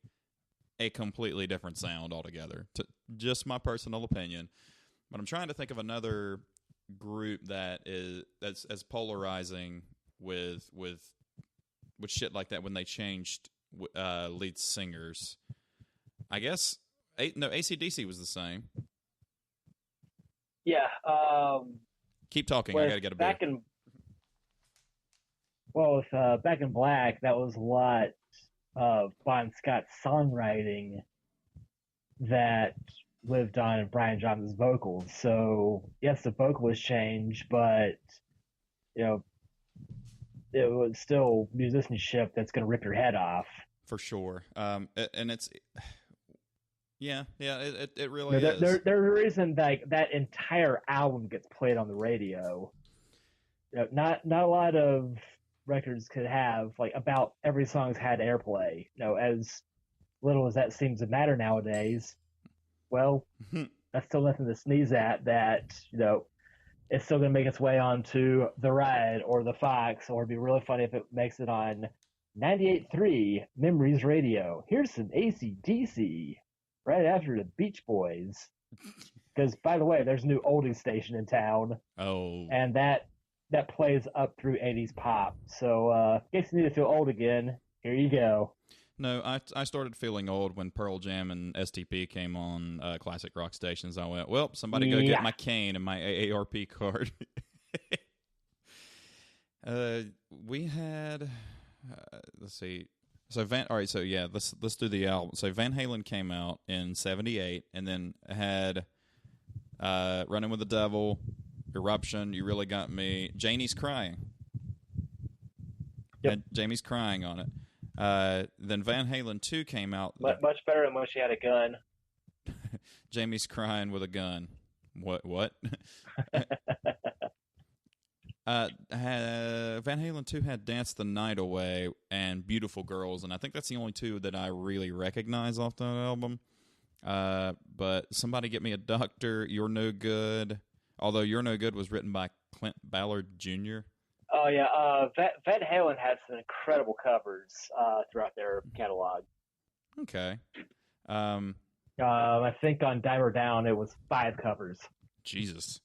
a completely different sound altogether. Just my personal opinion. But I'm trying to think of another group that's as polarizing with shit like that when they changed lead singers. I guess AC/DC was the same. Yeah. Keep talking. I gotta get a beer. With Back in Black, that was a lot of Bon Scott's songwriting that lived on Brian Johnson's vocals. So yes, the vocalist changed, but you know it was still musicianship that's going to rip your head off. For sure. And it's it really is. There's a reason that entire album gets played on the radio. Not a lot of records could have like about every song's had airplay. As little as that seems to matter nowadays. Well, that's still nothing to sneeze at. That it's still going to make its way onto the Ride or the Fox, or it'd be really funny if it makes it on 98.3 Memories Radio. Here's some AC/DC right after the Beach Boys. Because, by the way, there's a new oldies station in town. Oh. And that plays up through 80s pop. So, in case you need to feel old again, here you go. No, I started feeling old when Pearl Jam and STP came on classic rock stations. I went, well, somebody go get my cane and my AARP card. We had, let's see. So let's do the album. So Van Halen came out in '78, and then had Running with the Devil, Eruption, You Really Got Me, Janie's Crying. Yep. And Jamie's Crying on it. Then Van Halen 2 came out. Much better than when she had a gun. Jamie's Crying with a gun. What? Van Halen 2 had Dance the Night Away and Beautiful Girls, and I think that's the only two that I really recognize off that album. But Somebody Get Me a Doctor, You're No Good. Although You're No Good was written by Clint Ballard Jr. Oh, yeah. Van Halen had some incredible covers throughout their catalog. Okay. I think on Diver Down it was 5 covers. Jesus.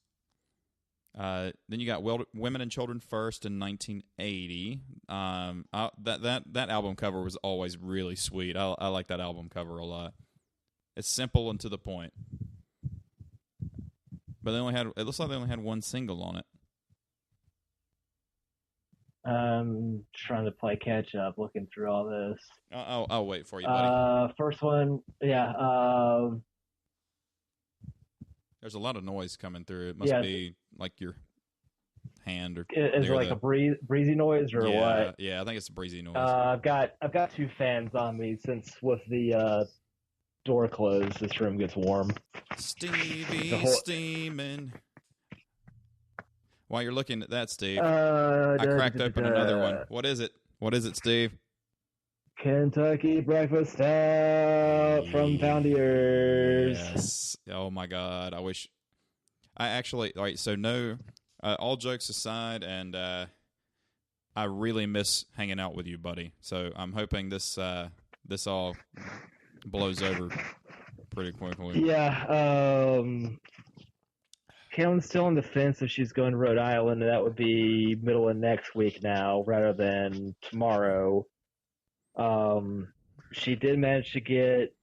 Then you got Women and Children First in 1980. That album cover was always really sweet. I like that album cover a lot. It's simple and to the point. But it looks like they only had one single on it. I'm trying to play catch up, looking through all this. I'll wait for you, buddy. First one, yeah. There's a lot of noise coming through. It must be like your hand or is it like a breezy noise or what? Yeah, I think it's a breezy noise. I've got 2 fans on me since with the door closed, this room gets warm. Stevie steaming. While you're looking at that, Steve, I cracked open another one. What is it? What is it, Steve? Kentucky Breakfast Stout from Poundiers. Yes. Oh, my God. All right, so no, all jokes aside, and I really miss hanging out with you, buddy. So I'm hoping this all blows over pretty quickly. Yeah, Kalen's still on the fence if she's going to Rhode Island, and that would be middle of next week now rather than tomorrow. She did manage to get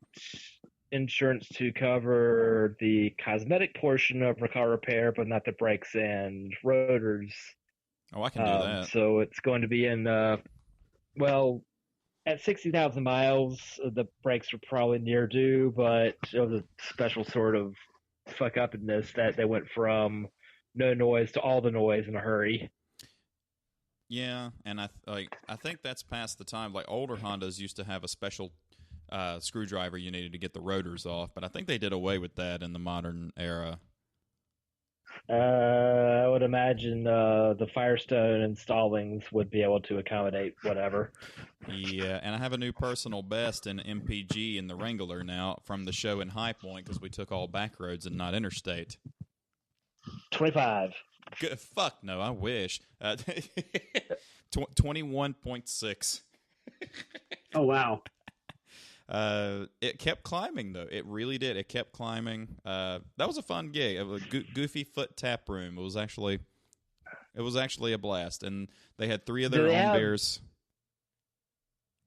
insurance to cover the cosmetic portion of her car repair, but not the brakes and rotors. Oh, I can do that. So it's going to be in, at 60,000 miles, the brakes were probably near due, but it was a special sort of fuck up in this that they went from no noise to all the noise in a hurry. Yeah, and I think that's past the time. Like older Hondas used to have a special screwdriver you needed to get the rotors off, but I think they did away with that in the modern era. I would imagine the Firestone installings would be able to accommodate whatever. Yeah, and I have a new personal best in MPG in the Wrangler now from the show in High Point because we took all back roads and not interstate. 25. Good, fuck no, I wish. 21.6. Oh, wow. It kept climbing though. It really did. It kept climbing. That was a fun gig. It was a Goofy Foot Tap Room. It was actually a blast, and they had 3 of their own beers.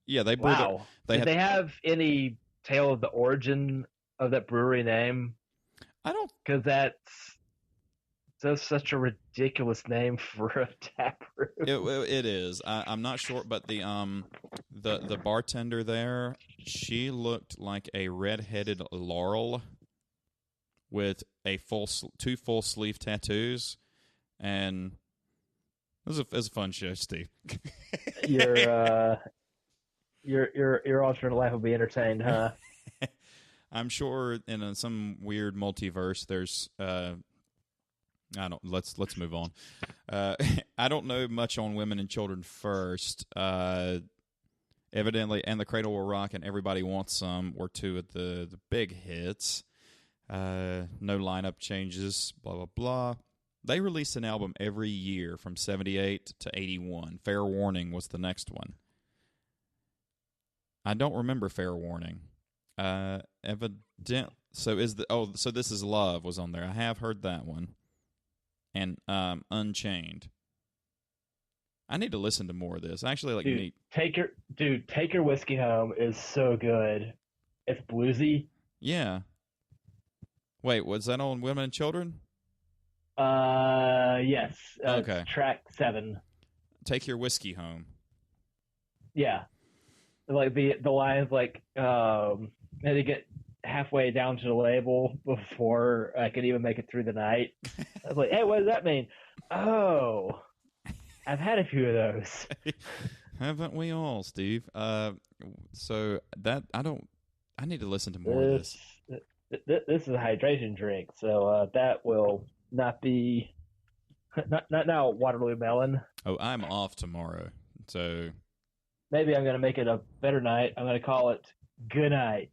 Yeah, they brewed. Wow. Did they have any tale of the origin of that brewery name? I don't, because that's such a ridiculous name for a tap room. It is. I'm not sure, but the bartender there, she looked like a red-headed Laurel with 2 full sleeve tattoos, and it was a fun show, Steve. Your alternate life will be entertained, huh? I'm sure in some weird multiverse, there's I don't. Let's move on. I don't know much on Women and Children First. Evidently, and The Cradle Will Rock and Everybody Wants Some were 2 of the big hits. No lineup changes. Blah blah blah. They released an album every year from 78 to 81. Fair Warning was the next one. I don't remember Fair Warning. So This Is Love was on there. I have heard that one. And Unchained. I need to listen to more of this. Actually, neat. Take Your Whiskey Home is so good. It's bluesy. Yeah. Wait, was that on Women and Children? Yes. Okay. Track 7. Take Your Whiskey Home. Yeah. Like the line's like, had to get halfway down to the label before I could even make it through the night. I was like, hey, what does that mean? Oh, I've had a few of those. Haven't we all, Steve? So that I need to listen to more of this. This is a hydration drink, so that will not be not now Waterloo Melon. Oh, I'm off tomorrow, so maybe I'm going to make it a better night. I'm going to call it Good Night.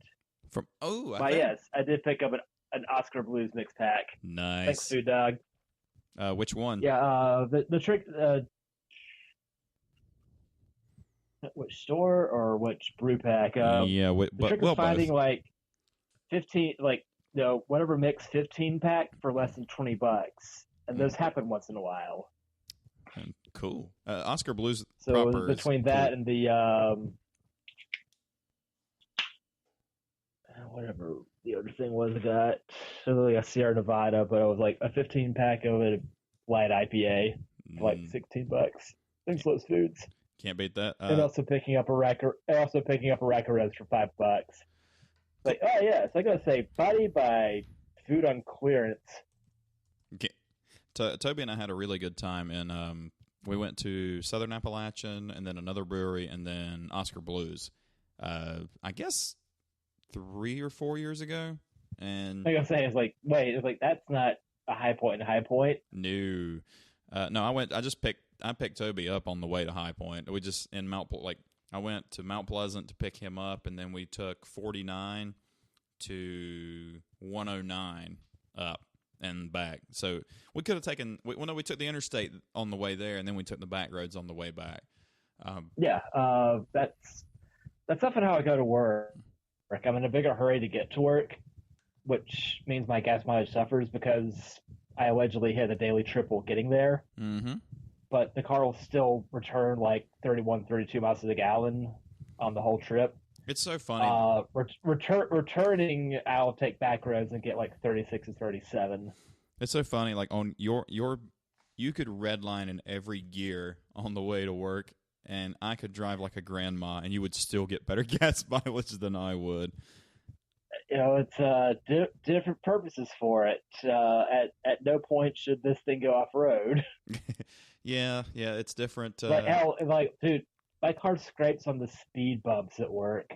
Yes, I did pick up an Oscar Blues mix pack. Nice. Thanks, Food Dog. Which one? Yeah, the trick. Which store or which brew pack? The trick is finding both. Like 15, whatever mix 15 pack for less than $20, and those happen once in a while. Cool. Oscar Blues. So between that and the whatever the other thing was, I got like a Sierra Nevada, but it was like a 15 pack of a light IPA for like $16. Thanks, Lowe's Foods. Can't beat that. And also picking up a rack of reds for $5. Like, oh yeah, so I gotta say, body by food on clearance. Okay. Toby and I had a really good time, and we went to Southern Appalachian, and then another brewery, and then Oscar Blues. I guess 3 or 4 years ago, and I gotta say, it's like that's not a High Point. No, I picked Toby up on the way to High Point. We just in I went to Mount Pleasant to pick him up, and then we took 49 to 109 up and back. So we could have taken. We took the interstate on the way there, and then we took the back roads on the way back. That's often how I go to work. I'm in a bigger hurry to get to work, which means my gas mileage suffers because I allegedly hit a daily triple getting there. Mm-hmm. But the car will still return like 31, 32 miles to the gallon on the whole trip. It's so funny. Returning, I'll take back roads and get like 36 and 37. It's so funny. Like on you could redline in every gear on the way to work, and I could drive like a grandma, and you would still get better gas mileage than I would. It's different purposes for it. At no point should this thing go off road. Yeah, it's different. Like hell, like dude, my car scrapes on the speed bumps at work.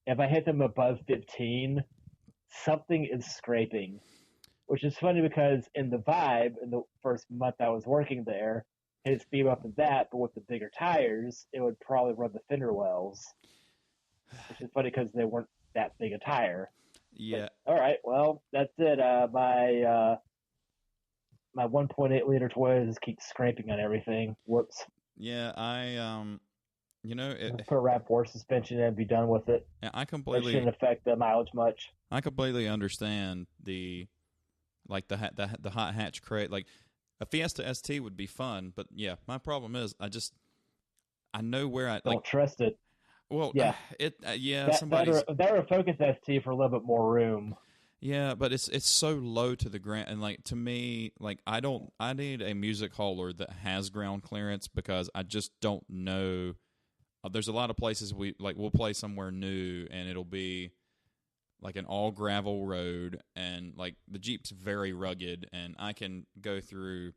If I hit them above 15, something is scraping. Which is funny because in the Vibe, in the first month I was working there, hit speed bump in that, but with the bigger tires, it would probably run the fender wells. Which is funny because they weren't that big a tire. Yeah. But, all right, well, that's it. My 1.8 liter Toyota just keeps scraping on everything. Whoops. Yeah, Put a RAV4 suspension in and be done with it. I It completely, shouldn't affect the mileage much. I completely understand the hot hatch crate. Like a Fiesta ST would be fun, but yeah, my problem is I know where I Don't trust it. Well, yeah, somebody's that or a Focus ST for a little bit more room. Yeah, but it's so low to the ground, and like to me, like I need a music hauler that has ground clearance because I just don't know. There's a lot of places we'll play somewhere new, and it'll be like an all gravel road, and like the Jeep's very rugged, and I can go through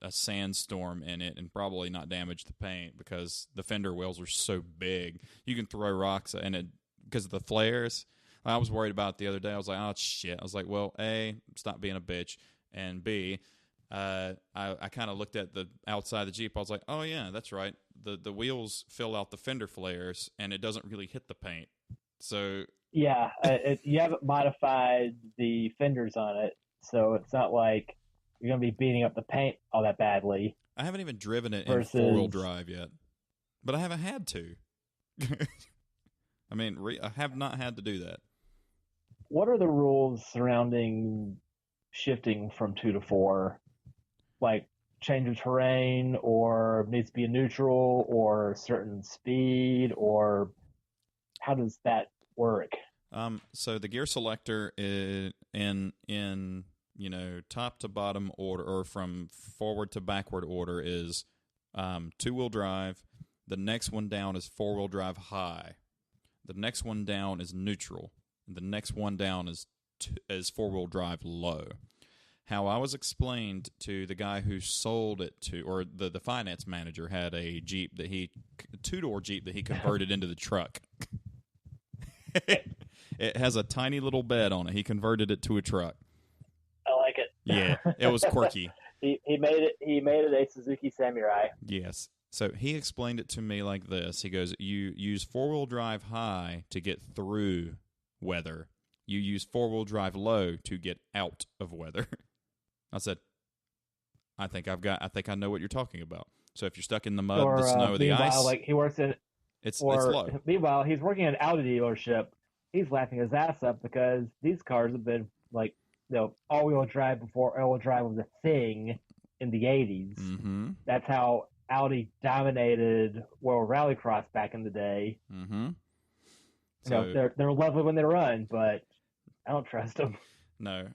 a sandstorm in it and probably not damage the paint because the fender wells are so big. You can throw rocks in it because of the flares. I was worried about it the other day. I was like, oh, shit. I was like, well, A, stop being a bitch, and B, I kind of looked at the outside of the Jeep. I was like, oh, yeah, that's right. The wheels fill out the fender flares, and it doesn't really hit the paint. So yeah, you haven't modified the fenders on it, so it's not like you're going to be beating up the paint all that badly. I haven't even driven it in four-wheel drive yet, but I haven't had to. I mean, I have not had to do that. What are the rules surrounding shifting from 2 to 4? Like change of terrain, or needs to be a neutral, or certain speed, or how does that work? So the gear selector is in top to bottom order, or from forward to backward order, is 2-wheel drive. The next one down is 4-wheel drive high. The next one down is neutral. The next one down is 4-wheel drive low. How I was explained to the guy who sold it to, or the finance manager had a Jeep two-door Jeep that he converted into the truck. It has a tiny little bed on it. He converted it to a truck. I like it. Yeah, it was quirky. He made it a Suzuki Samurai. Yes. So he explained it to me like this. He goes, you use 4-wheel drive high to get through weather. You use 4-wheel drive low to get out of weather. I said, I think I know what you're talking about. So if you're stuck in the mud, the snow, the ice, like he works in, it's low. Meanwhile, he's working at an Audi dealership. He's laughing his ass up because these cars have been like, all-wheel drive before all-wheel drive was a thing in the 80s. Mm-hmm. That's how Audi dominated World Rallycross back in the day. Mm-hmm. So, they're lovely when they run, but I don't trust them. No.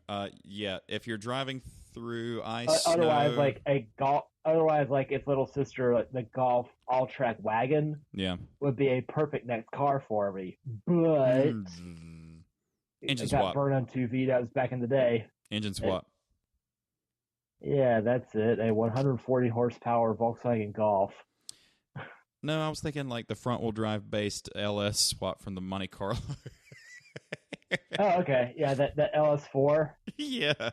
Yeah. If you're driving through ice, otherwise, snow, like its little sister, like the Golf all-track wagon, would be a perfect next car for me. But engine it got swap. burned on 2 VDOs back in the day. Engine swap. Yeah, that's it. A 140 horsepower Volkswagen Golf. No, I was thinking like the front-wheel drive based LS swap from the Monte Carlo. Oh, okay. Yeah, that LS4. Yeah.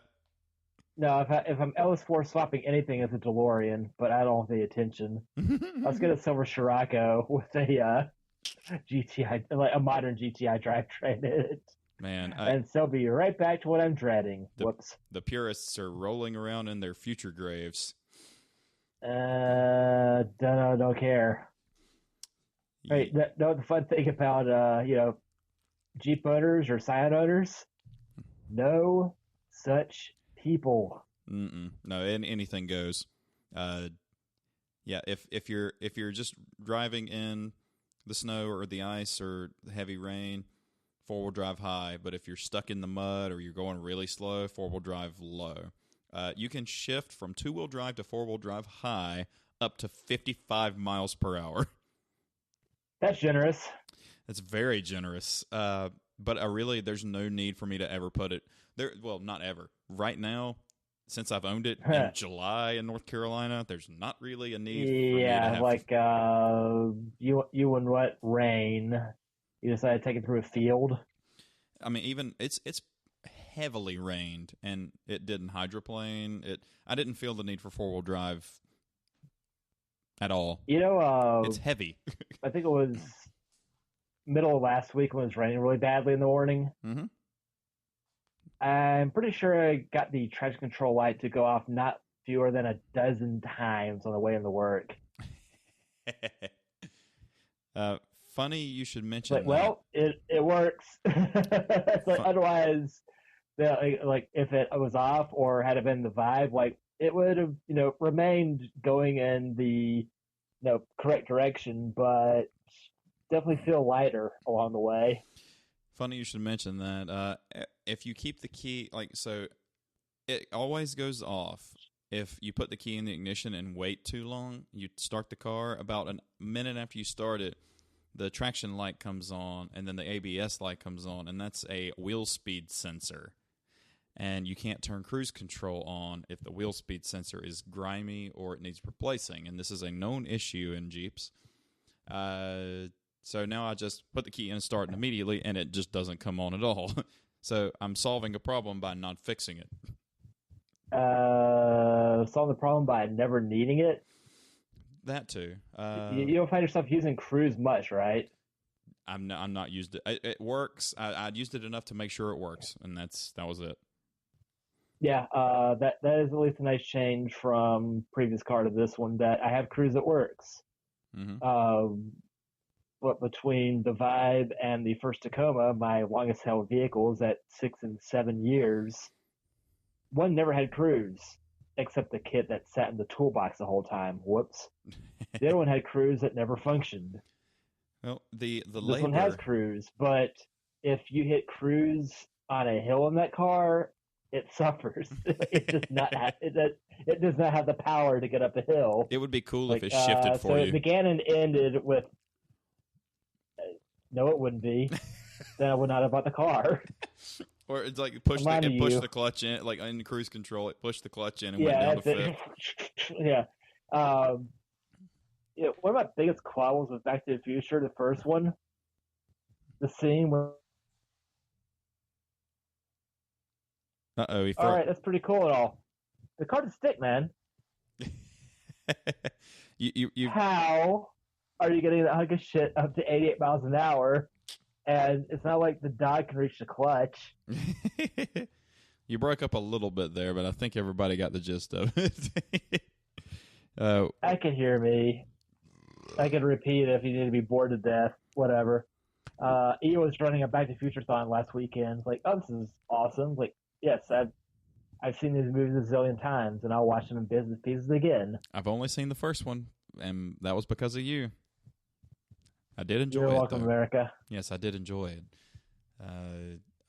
No, if I'm LS4 swapping anything, it's a DeLorean, but I don't pay attention. Let's get a silver Scirocco with a GTI, like a modern GTI drivetrain in it. Man, and so be right back to what I'm dreading. Whoops. The purists are rolling around in their future graves. Don't care. Yeah. Right. The fun thing about Jeep owners or Scion owners, no such people. No, anything goes. Yeah, if you're just driving in the snow or the ice or the heavy rain, 4-wheel drive high. But if you're stuck in the mud or you're going really slow, 4-wheel drive low. You can shift from 2-wheel drive to 4-wheel drive high up to 55 miles per hour. That's generous. That's very generous. But there's no need for me to ever put it there. Well, not ever. Right now, since I've owned it in July in North Carolina, there's not really a need for me to have. Like you and what rain? You decided to take it through a field. I mean, even it's heavily rained, and it didn't hydroplane. I didn't feel the need for 4-wheel drive at all. It's heavy. I think it was middle of last week when it was raining really badly in the morning. Mm-hmm. I'm pretty sure I got the traction control light to go off not fewer than a dozen times on the way into work. Funny you should mention that. Well, it works. Otherwise, if it was off or had it been the vibe, it would have remained going in the correct direction, but definitely feel lighter along the way. Funny you should mention that. If you keep the key, it always goes off. If you put the key in the ignition and wait too long, you start the car, about a minute after you start it, the traction light comes on, and then the ABS light comes on, and that's a wheel speed sensor. And you can't turn cruise control on if the wheel speed sensor is grimy or it needs replacing. And this is a known issue in Jeeps. So now I just put the key in and start immediately, and it just doesn't come on at all. So I'm solving a problem by not fixing it. Solve the problem by never needing it? That too. You don't find yourself using cruise much, right? I'm not used it. It works. I used it enough to make sure it works, and that was it. Yeah, that is at least a nice change from previous car to this one, that I have cruise that works. Mm-hmm. But between the Vibe and the first Tacoma, my longest held vehicles at 6 and 7 years, one never had cruise, except the kit that sat in the toolbox the whole time. Whoops. The other one had cruise that never functioned. Well, this one has cruise, but if you hit cruise on a hill in that car, it suffers. It does not have the power to get up the hill. It would be cool if it shifted for you. So it began and ended with. No, it wouldn't be. Then I would not have bought the car. Or it's like push the clutch in, like in cruise control. It pushed the clutch in and went down to fifth. Yeah. One of my biggest qualms with Back to the Future, the first one, the scene where. All right, that's pretty cool and all. The car doesn't stick, man. you. How are you getting that hunk of shit up to 88 miles an hour? And it's not like the dog can reach the clutch. You broke up a little bit there, but I think everybody got the gist of it. I can hear me. I can repeat it if you need to be bored to death. Whatever. Ian was running a Back to the Future-thon last weekend. Like, oh, this is awesome. Like, yes, I've seen these movies a zillion times, and I'll watch them in business pieces again. I've only seen the first one, and that was because of you. I did enjoy it. You're welcome, America. Yes, I did enjoy it.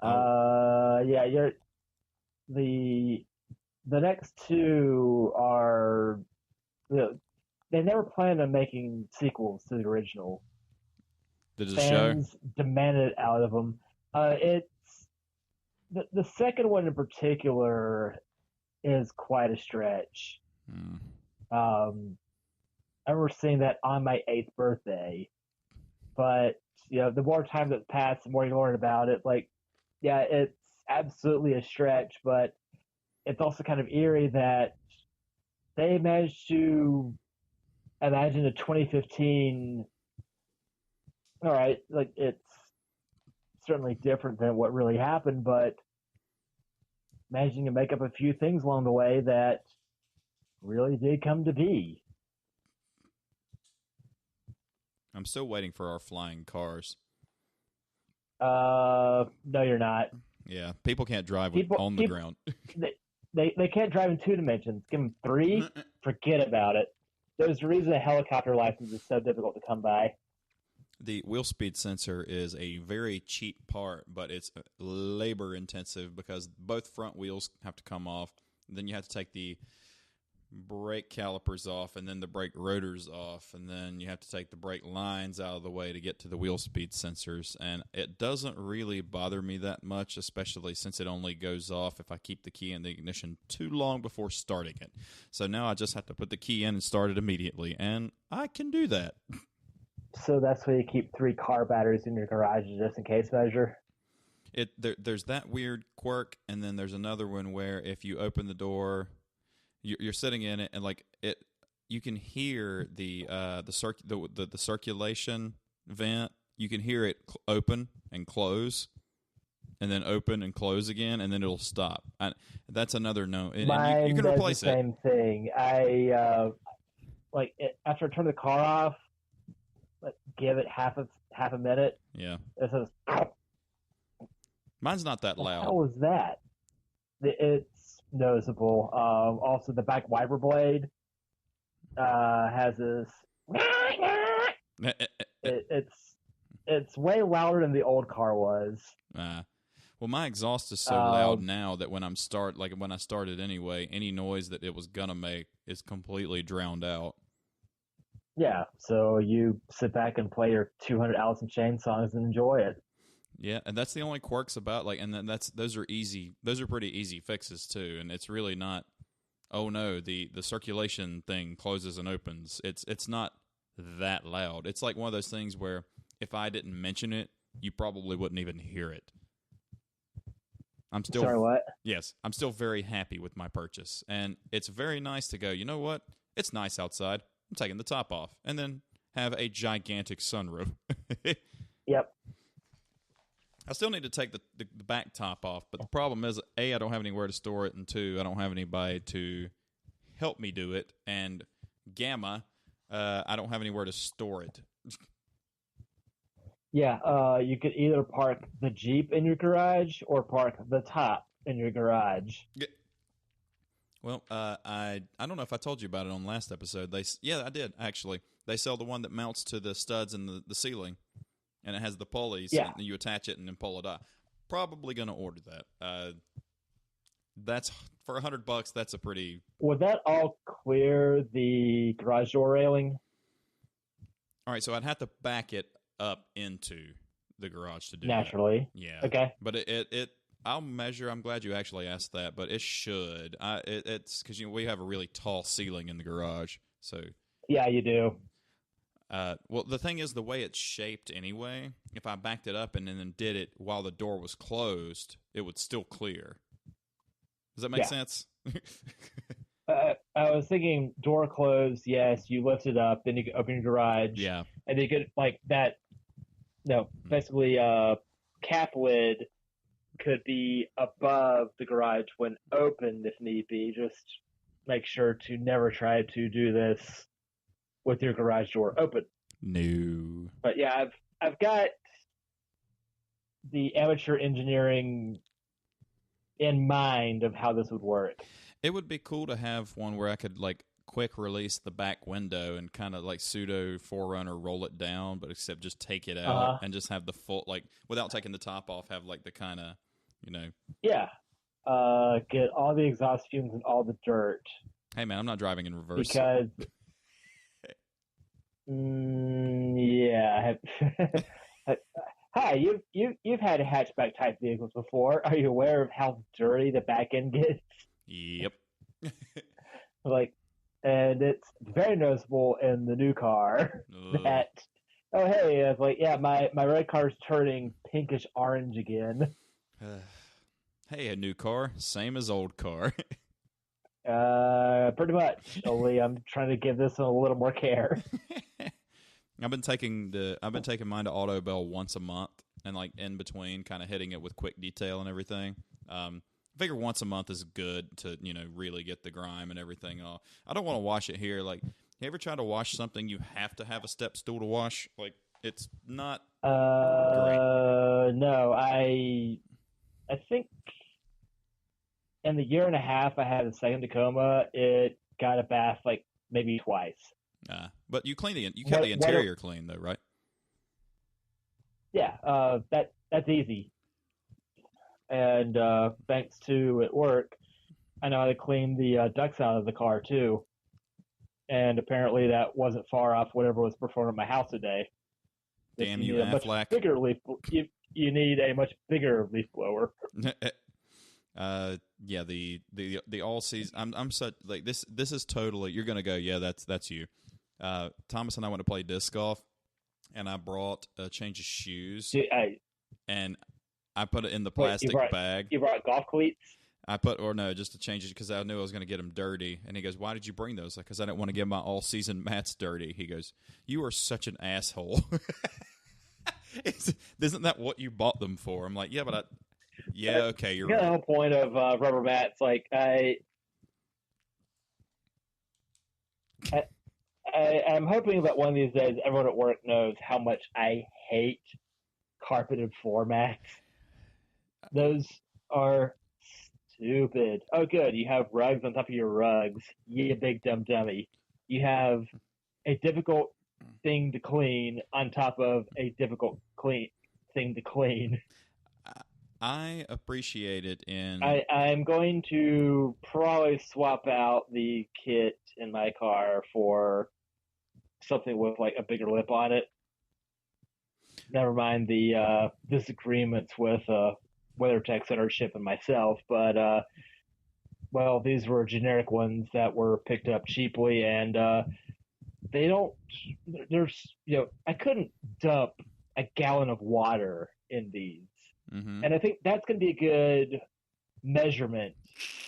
Yeah, the next two are, they never planned on making sequels to the original. Did it Fans show? Demanded it out of them. It's the second one in particular is quite a stretch. I remember seeing that on my 8th birthday. But, the more time that passed, the more you learn about it. Like, yeah, it's absolutely a stretch, but it's also kind of eerie that they managed to imagine a 2015. All right, like, it's certainly different than what really happened, but managing to make up a few things along the way that really did come to be. I'm still waiting for our flying cars. No, you're not. Yeah, people can't drive on the ground. They can't drive in 2 dimensions. Give them 3, forget about it. There's a reason a helicopter license is so difficult to come by. The wheel speed sensor is a very cheap part, but it's labor intensive because both front wheels have to come off. Then you have to take the brake calipers off, and then the brake rotors off, and then you have to take the brake lines out of the way to get to the wheel speed sensors. And it doesn't really bother me that much, especially since it only goes off if I keep the key in the ignition too long before starting it. So now I just have to put the key in and start it immediately, and I can do that. So that's why you keep 3 car batteries in your garage just in case measure? There's that weird quirk, and then there's another one where if you open the door, you're sitting in it, and like you can hear the circulation vent. You can hear it open and close, and then open and close again, and then it'll stop. That's another no. And you can replace the same thing. I after I turn the car off, give it half a minute. Yeah. It says, mine's not that loud. How was that? It's noticeable. Also, the back wiper blade has this. It's way louder than the old car was. Well, my exhaust is so loud now that when I started anyway, any noise that it was gonna make is completely drowned out. Yeah, so you sit back and play your 200 Alice in Chains songs and enjoy it. Yeah, and that's the only quirks about and then those are easy. Those are pretty easy fixes too, and it's really not. Oh no, the circulation thing closes and opens. It's not that loud. It's like one of those things where if I didn't mention it, you probably wouldn't even hear it. Sorry, what? Yes, I'm still very happy with my purchase, and it's very nice to go. You know what? It's nice outside. I'm taking the top off, and then have a gigantic sunroof. Yep. I still need to take the back top off, but the problem is, A, I don't have anywhere to store it, and 2, I don't have anybody to help me do it, and Gamma, I don't have anywhere to store it. Yeah, you could either park the Jeep in your garage or park the top in your garage. Yeah. Well, I don't know if I told you about it on the last episode. Yeah, I did, actually. They sell the one that mounts to the studs in the ceiling, and it has the pulleys, and you attach it and then pull it up. Probably going to order that. That's for $100. That's a pretty. Would that all clear the garage door railing? All right, so I'd have to back it up into the garage to do naturally. That. Yeah. Okay. But it I'll measure. I'm glad you actually asked that, but it should. It's because we have a really tall ceiling in the garage, so. Yeah, you do. Well, the thing is, the way it's shaped anyway, if I backed it up and then did it while the door was closed, it would still clear. Does that make sense? I was thinking door closed, yes, you lift it up, then you can open your garage. Yeah. And you could, basically, cap lid could be above the garage when opened if need be. Just make sure to never try to do this with your garage door open. No. But yeah, I've got the amateur engineering in mind of how this would work. It would be cool to have one where I could quick release the back window and kind of pseudo Forerunner roll it down, but except just take it out and just have the full without taking the top off, have the kind of Yeah. Get all the exhaust fumes and all the dirt. Hey man, I'm not driving in reverse. Because yeah. Hi, you've had hatchback type vehicles before. Are you aware of how dirty the back end gets? Yep. And it's very noticeable in the new car that it's my red car's turning pinkish orange again. Hey, a new car, same as old car. Pretty much. Only I'm trying to give this one a little more care. I've been taking mine to Auto Bell once a month, and in between, kind of hitting it with quick detail and everything. I figure once a month is good to really get the grime and everything off. I don't want to wash it here. You ever try to wash something you have to have a step stool to wash? It's not great. No, I think in the year and a half I had a second Tacoma, it got a bath maybe twice. But you kept the interior clean though, right? Yeah, that's easy. And thanks to at work, I know how to clean the ducts out of the car too, and apparently that wasn't far off whatever was performed at my house today. Just Damn you you, need a much Aflac. bigger leaf. You need a much bigger leaf blower. Yeah, the all season. I'm such like this. This is totally. You're gonna go. Yeah, that's you. Thomas and I went to play disc golf, and I brought a change of shoes, and I put it in the plastic bag. You brought golf cleats? Just to change it because I knew I was going to get them dirty. And he goes, "Why did you bring those?" Because I didn't want to get my all season mats dirty. He goes, "You are such an asshole." Isn't that what you bought them for? I'm like, yeah, but okay, you're right. The whole point of rubber mats, like I'm hoping that one of these days everyone at work knows how much I hate carpeted floor mats. Those are stupid. Oh, good. You have rugs on top of your rugs. You big dumb dummy. You have a difficult thing to clean on top of a difficult thing to clean. I appreciate it I'm going to probably swap out the kit in my car for something with like a bigger lip on it. Never mind the disagreements with WeatherTech's ownership and myself, but well, these were generic ones that were picked up cheaply, and they don't. There's I couldn't dump a gallon of water in these, and I think that's going to be a good measurement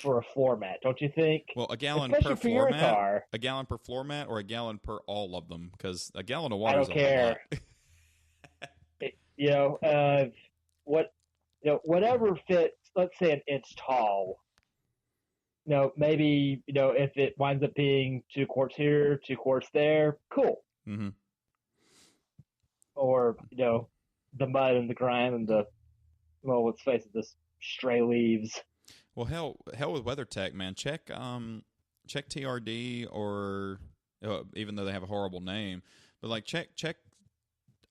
for a floor mat, don't you think? Well, a gallon per floor mat, a gallon per floor mat, or a gallon per all of them, because a gallon of water is a lot. Whatever fits. Let's say an inch tall. Maybe if it winds up being 2 quarts here, 2 quarts there, cool. Mm-hmm. Or the mud and the grime and let's face it, the stray leaves. Well, hell with WeatherTech, man. Check TRD, or even though they have a horrible name, but like check.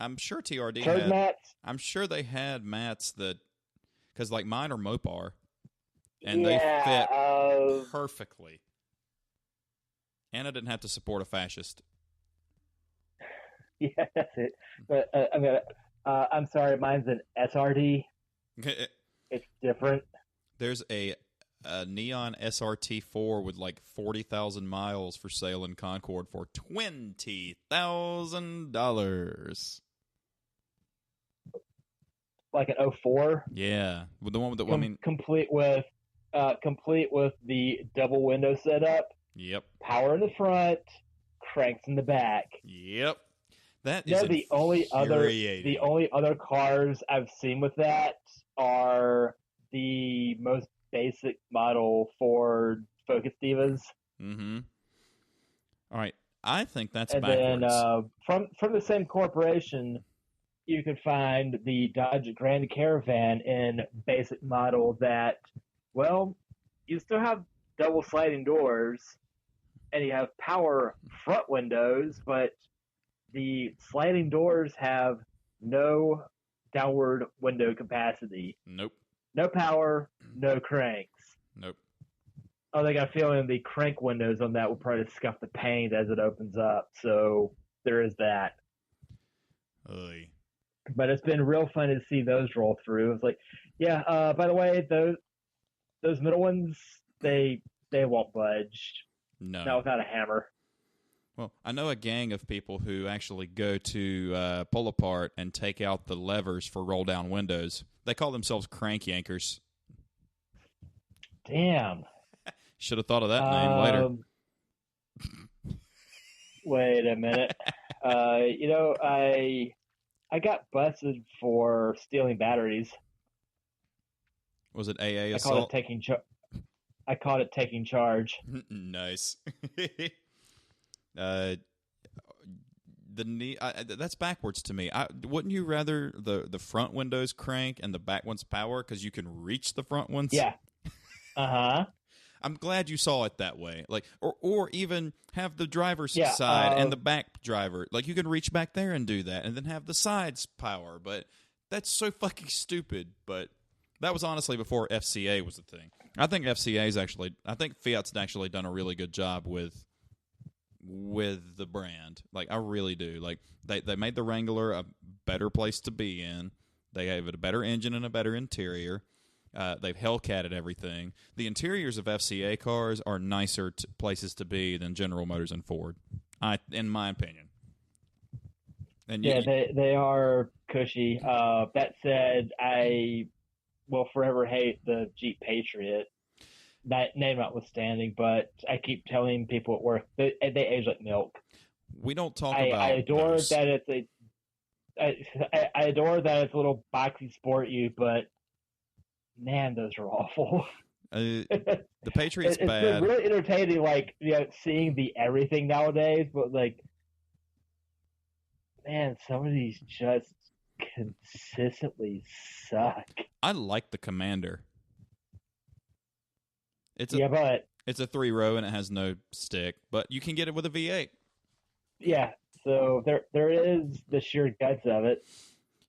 I'm sure TRD had mats. I'm sure they had mats that, because like mine are Mopar, and they fit perfectly. And I didn't have to support a fascist. Yeah, that's it. But I'm sorry, mine's an SRD. It's different. There's a neon SRT4 with like 40,000 miles for sale in Concord for $20,000. Like an 04? Yeah, with the one with the complete with the double window setup. Yep. Power in the front, cranks in the back. Yep. That is the only other cars I've seen with that are the most basic model Ford Focus Divas. Mm-hmm. All right, I think that's backwards. And then from the same corporation, you can find the Dodge Grand Caravan in basic model that, well, you still have double sliding doors and you have power front windows, but the sliding doors have no downward window capacity. Nope. No power, no cranks. Nope. Oh, they got a feeling the crank windows on that will probably scuff the paint as it opens up. So there is that. Oy. But it's been real fun to see those roll through. It's like, yeah. By the way, those middle ones, they won't budge. No. Not without a hammer. Well, I know a gang of people who actually go to pull apart and take out the levers for roll-down windows. They call themselves crank yankers. Damn. Should have thought of that name later. Wait a minute. I got busted for stealing batteries. Was it AA assault? I called it taking charge. Nice. That's backwards to me. Wouldn't you rather the front windows crank and the back ones power because you can reach the front ones? Yeah. Uh-huh. I'm glad you saw it that way. Like, or even have the driver's side and the back driver. Like, you can reach back there and do that, and then have the sides power. But that's so fucking stupid. But That was honestly before FCA was a thing. I think Fiat's actually done a really good job with the brand. Like, I really do. Like, they made the Wrangler a better place to be in. They gave it a better engine and a better interior. They've Hellcated everything. The interiors of FCA cars are nicer places to be than General Motors and Ford, in my opinion. And they are cushy. That said, I will forever hate the Jeep Patriot. That name notwithstanding, but I keep telling people at work they age like milk. We don't talk about. I adore those. that it's a. I adore that it's a little boxy sport you, but man, those are awful. The Patriot's it's bad. It's been really entertaining, like, seeing the everything nowadays, but like, man, some of these just consistently suck. I like the Commander. It's a 3-row and it has no stick, but you can get it with a V8. Yeah, so there is the sheer guts of it.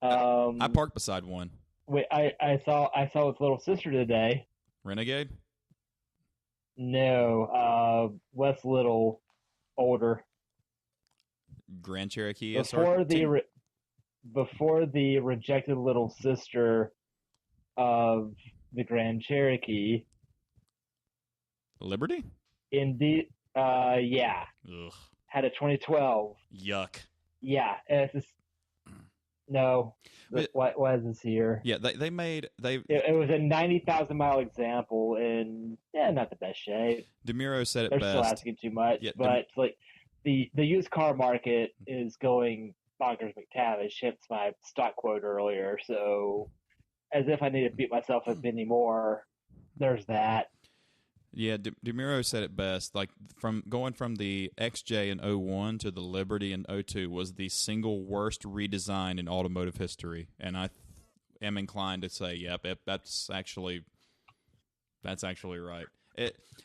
I parked beside one. Wait, I saw its little sister today. Renegade? No, Wes Little, older. Grand Cherokee Before the rejected little sister of the Grand Cherokee. Liberty? Indeed, yeah. Ugh. Had a 2012. Yuck. Yeah, it's just, no. Why is this here? Yeah, It was a 90,000 mile example, and not the best shape. DeMuro said it They're best. Still asking too much, but like the used car market is going bonkers McTavish. Hence my stock quote earlier. So, as if I need to beat myself up anymore, there's that. Yeah, DeMuro said it best. Like, going from the XJ in 01 to the Liberty in 02 was the single worst redesign in automotive history, and I am inclined to say, yep, that's actually right.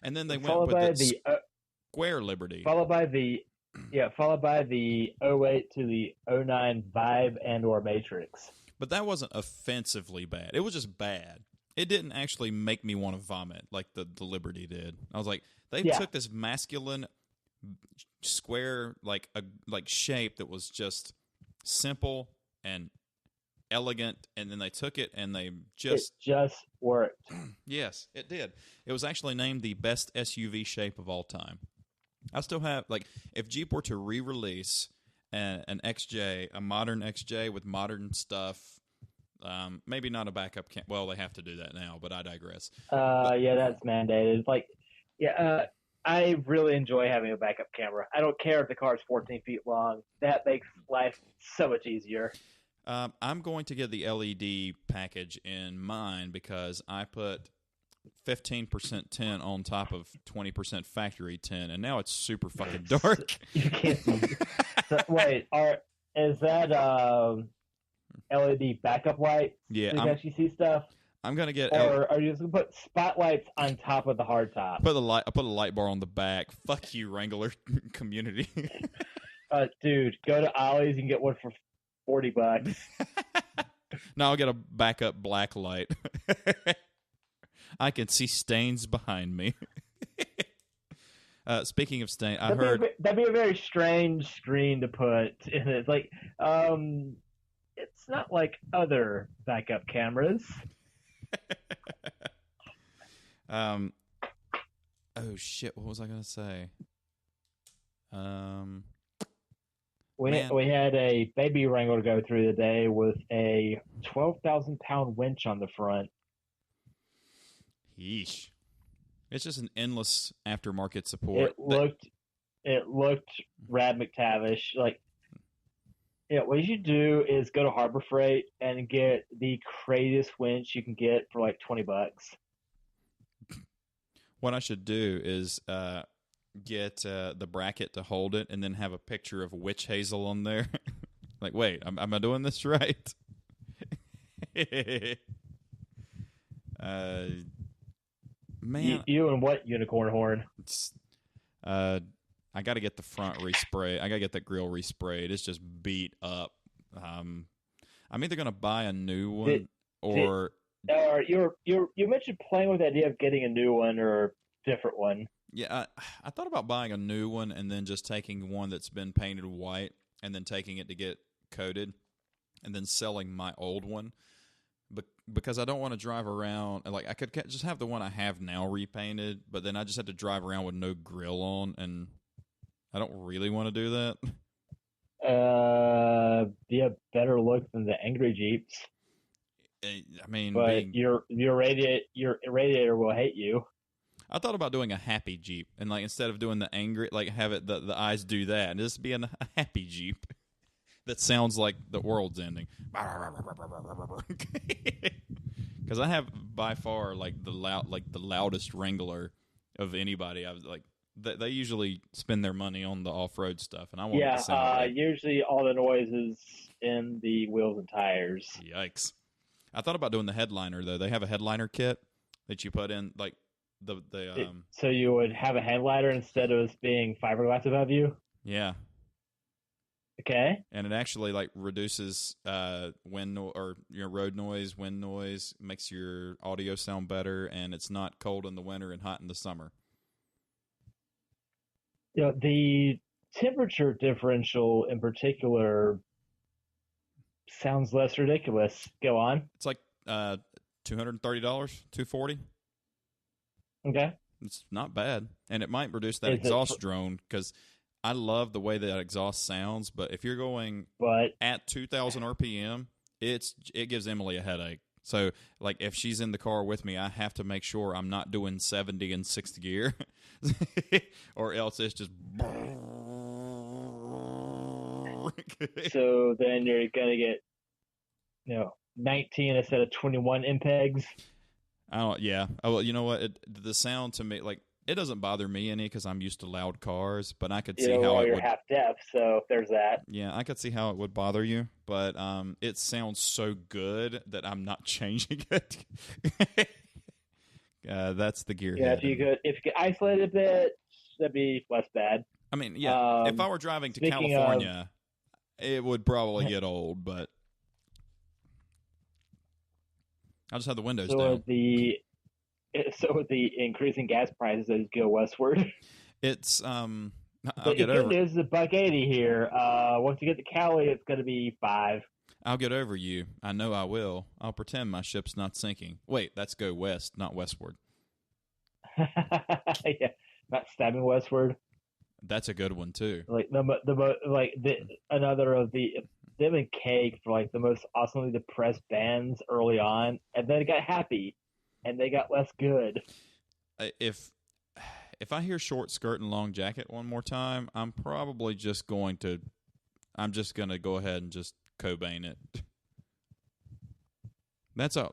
And then they went with the Square Liberty, followed by the 08 to the 09 Vibe and/or Matrix. But that wasn't offensively bad. It was just bad. It didn't actually make me want to vomit like the Liberty did. I was like, they took this masculine square like shape that was just simple and elegant, and then they took it and they just worked. Yes, it did. It was actually named the best SUV shape of all time. I still have, like, if Jeep were to re-release an XJ, a modern XJ with modern stuff. Maybe not a backup cam. Well, they have to do that now, but I digress. That's mandated. Like, I really enjoy having a backup camera. I don't care if the car is 14 feet long. That makes life so much easier. I'm going to get the LED package in mine because I put 15% tint on top of 20% factory tint, and now it's super fucking dark. You can't. Wait, is that LED backup lights? Yeah, so you can actually see stuff. I'm gonna get. Or are you just gonna put spotlights on top of the hardtop? I put a light bar on the back. Fuck you, Wrangler community. Dude, go to Ollie's and get one for $40. No, I'll get a backup black light. I can see stains behind me. Speaking of stain, that'd be a very strange screen to put in it. It's like, it's not like other backup cameras. Oh shit! What was I gonna say? We had a baby Wrangler go through today with a 12,000-pound winch on the front. Yeesh! It's just an endless aftermarket support. It looked rad McTavish. Like, what you should do is go to Harbor Freight and get the craziest winch you can get for like $20. What I should do is get the bracket to hold it and then have a picture of witch hazel on there. Like, wait, am I doing this right? Man, you and what unicorn horn? I got to get the front respray. I got to get that grill resprayed. It's just beat up. I'm either going to buy a new one or Or you mentioned playing with the idea of getting a new one or a different one. Yeah, I thought about buying a new one and then just taking one that's been painted white and then taking it to get coated and then selling my old one. Because I don't want to drive around. Like, I could just have the one I have now repainted, but then I just have to drive around with no grill on, and I don't really want to do that. Be a better look than the Angry Jeeps, I mean, but your radiator will hate you. I thought about doing a happy Jeep, and like instead of doing the angry, like have it the eyes do that, and just be a happy Jeep that sounds like the world's ending. Because I have by far like the loudest Wrangler of anybody. I was like, they usually spend their money on the off road stuff, and I want it to sound like, usually all the noise is in the wheels and tires. Yikes! I thought about doing the headliner though. They have a headliner kit that you put in like So you would have a headliner instead of being fiberglass above you. Yeah. Okay. And it actually like reduces road noise, wind noise, makes your audio sound better, and it's not cold in the winter and hot in the summer. The temperature differential in particular sounds less ridiculous. Go on. It's like $230, $240. Okay. It's not bad, and it might reduce that exhaust drone because I love the way that exhaust sounds. But if you're going at 2,000 RPM, it gives Emily a headache. So, like, if she's in the car with me, I have to make sure I'm not doing 70 in sixth gear, or else it's just. So then you're gonna get, 19 instead of 21 MPEGs. Yeah. Oh, well, you know what? The sound to me, like, it doesn't bother me any because I'm used to loud cars, but I could see how it you're would. half deaf, so there's that. Yeah, I could see how it would bother you, but it sounds so good that I'm not changing it. That's the gearhead. Yeah, if you could isolate it a bit, that'd be less bad. I mean, yeah, if I were driving to California, it would probably get old, but I'll just have the windows down. So with the increasing gas prices as you go westward, it's I'll get over. There's $1.80 here. Once you get to Cali, it's going to be $5. I'll get over you. I know I will. I'll pretend my ship's not sinking. Wait, that's go west, not westward. Yeah, not stabbing westward. That's a good one too. Like another of them and Cake for like the most awesomely depressed bands early on, and then it got happy, and they got less good. If I hear Short Skirt and Long Jacket one more time, I'm just going to go ahead and just Cobain it. That's a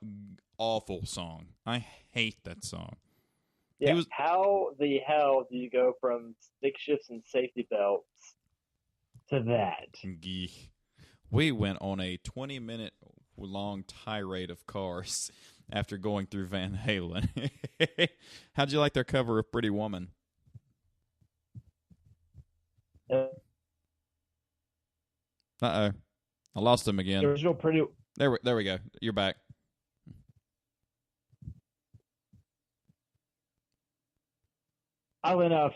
awful song. I hate that song. Yeah, how the hell do you go from stick shifts and safety belts to that? We went on a 20-minute long tirade of Cars after going through Van Halen. How'd you like their cover of Pretty Woman? Uh-oh. I lost him again. The original Pretty... There we go. You're back. Oddly enough,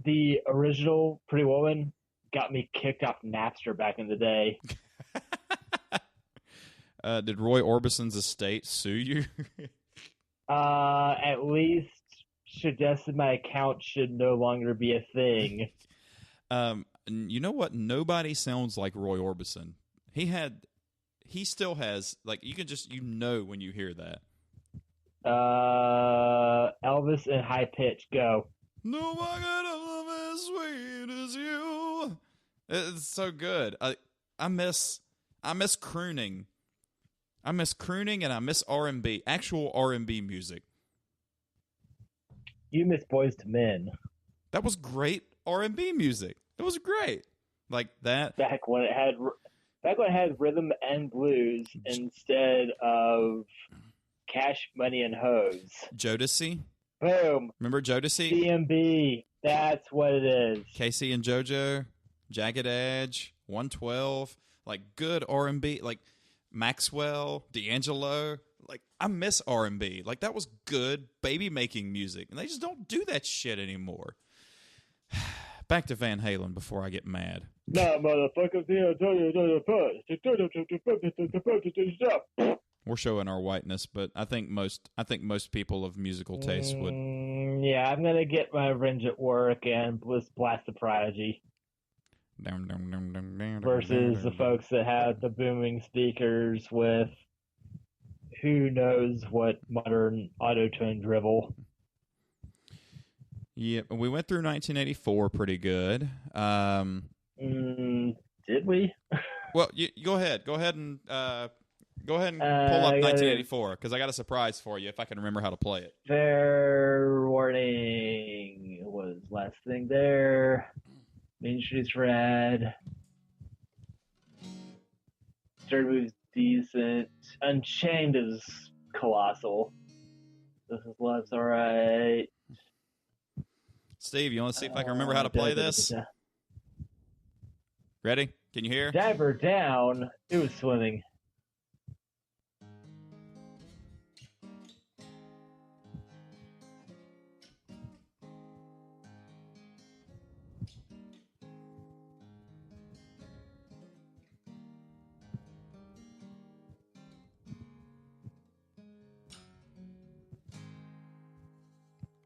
the original Pretty Woman got me kicked off Napster back in the day. Did Roy Orbison's estate sue you? At least suggested my account should no longer be a thing. You know what? Nobody sounds like Roy Orbison. He still has, like, you can just, when you hear that. Elvis in high pitch, go. No one got a love as sweet as you. It's so good. I miss crooning. I miss crooning and I miss R&B, actual R&B music. You miss Boys to Men. That was great R&B music. It was great. Like that. Back when it had rhythm and blues instead of Cash Money and Hoes. Jodeci. Boom. Remember Jodeci? CMB. That's what it is. Casey and JoJo, Jagged Edge, 112, like good R&B. Like Maxwell, D'Angelo. Like, I miss R&B. Like, that was good baby-making music, and they just don't do that shit anymore. Back to Van Halen before I get mad. No, motherfucker. We're showing our whiteness, but I think most people of musical taste would. Yeah, I'm gonna get my revenge at work and blast the Prodigy versus the folks that have the booming speakers with who knows what modern auto-tune dribble. Yeah, we went through 1984 pretty good. Did we? Well, you go ahead. Go ahead and pull up 1984 because I got a surprise for you if I can remember how to play it. Fair warning was last thing there. Main Street's Red. Third Move's decent. Unchained is colossal. This is Love's alright. Steve, you want to see if I can remember how to play this? Ready? Can you hear? Diver down. It was swimming.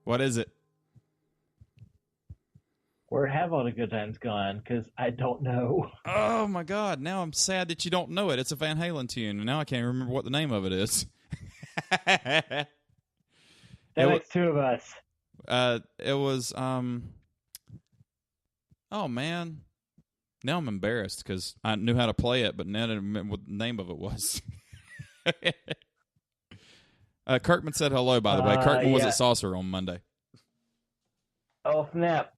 What is it? Where have all the good times gone? Because I don't know. Oh, my God. Now I'm sad that you don't know it. It's a Van Halen tune, and now I can't remember what the name of it is. That makes two of us. It was, oh, man. Now I'm embarrassed because I knew how to play it, but now I don't remember what the name of it was. Kirkman said hello, by the way. Kirkman was at Saucer on Monday. Oh, snap.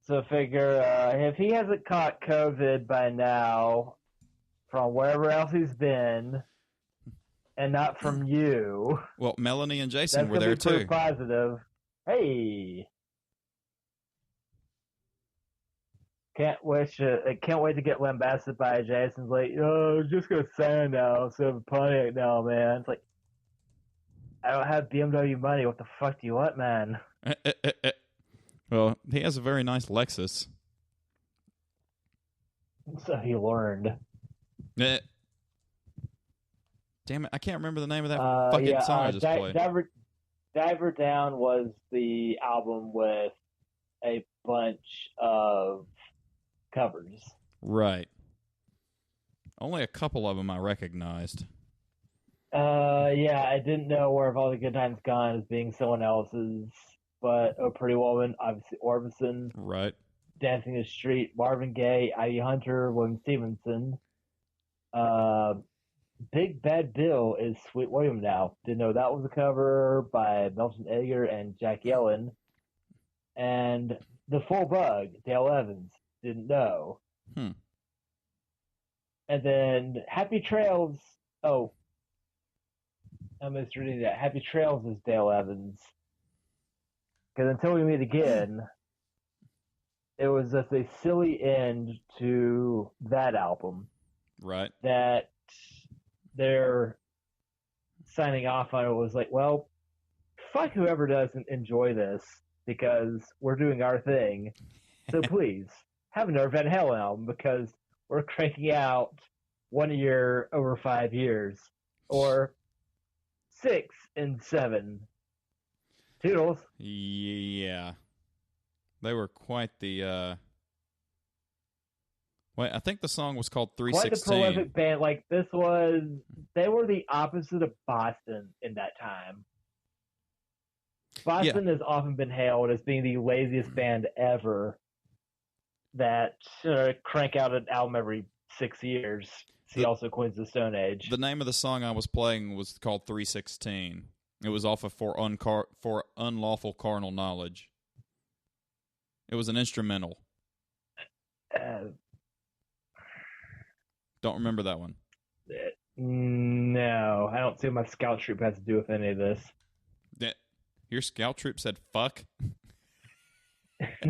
So figure if he hasn't caught COVID by now from wherever else he's been and not from you. Well, Melanie and Jason were there too. Positive. Hey. Can't wait to get lambasted by Jason's like, oh, just go sign now, so I'm Pontiac now, man. It's like, I don't have BMW money. What the fuck do you want, man? Well, he has a very nice Lexus. So he learned. Damn it, I can't remember the name of that fucking song I just played. Diver Down was the album with a bunch of covers. Right. Only a couple of them I recognized. Yeah, I didn't know Where Have All the Good Times Gone as being someone else's. But A Pretty Woman, obviously Orbison. Right. Dancing in the Street, Marvin Gaye, Ivy Hunter, William Stevenson. Big Bad Bill is Sweet William now. Didn't know that was a cover by Melton Egger and Jack Yellen. And The Full Bug, Dale Evans. Didn't know. And then Happy Trails. Oh. I'm misreading that. Happy Trails is Dale Evans. Because Until We Meet Again, it was just a silly end to that album. Right. That their signing off on it was like, well, fuck whoever doesn't enjoy this because we're doing our thing. So please, have another Van Halen album because we're cranking out one a year over 5 years. Or 6 and 7. Toodles. Yeah. They were quite the, wait, I think the song was called 316. Quite the prolific band. Like, they were the opposite of Boston in that time. Boston has often been hailed as being the laziest band ever that crank out an album every 6 years. See also Queens of the Stone Age. The name of the song I was playing was called 316. It was off of For Unlawful Carnal Knowledge. It was an instrumental. Don't remember that one. No, I don't see what my scout troop has to do with any of this. Your scout troop said fuck?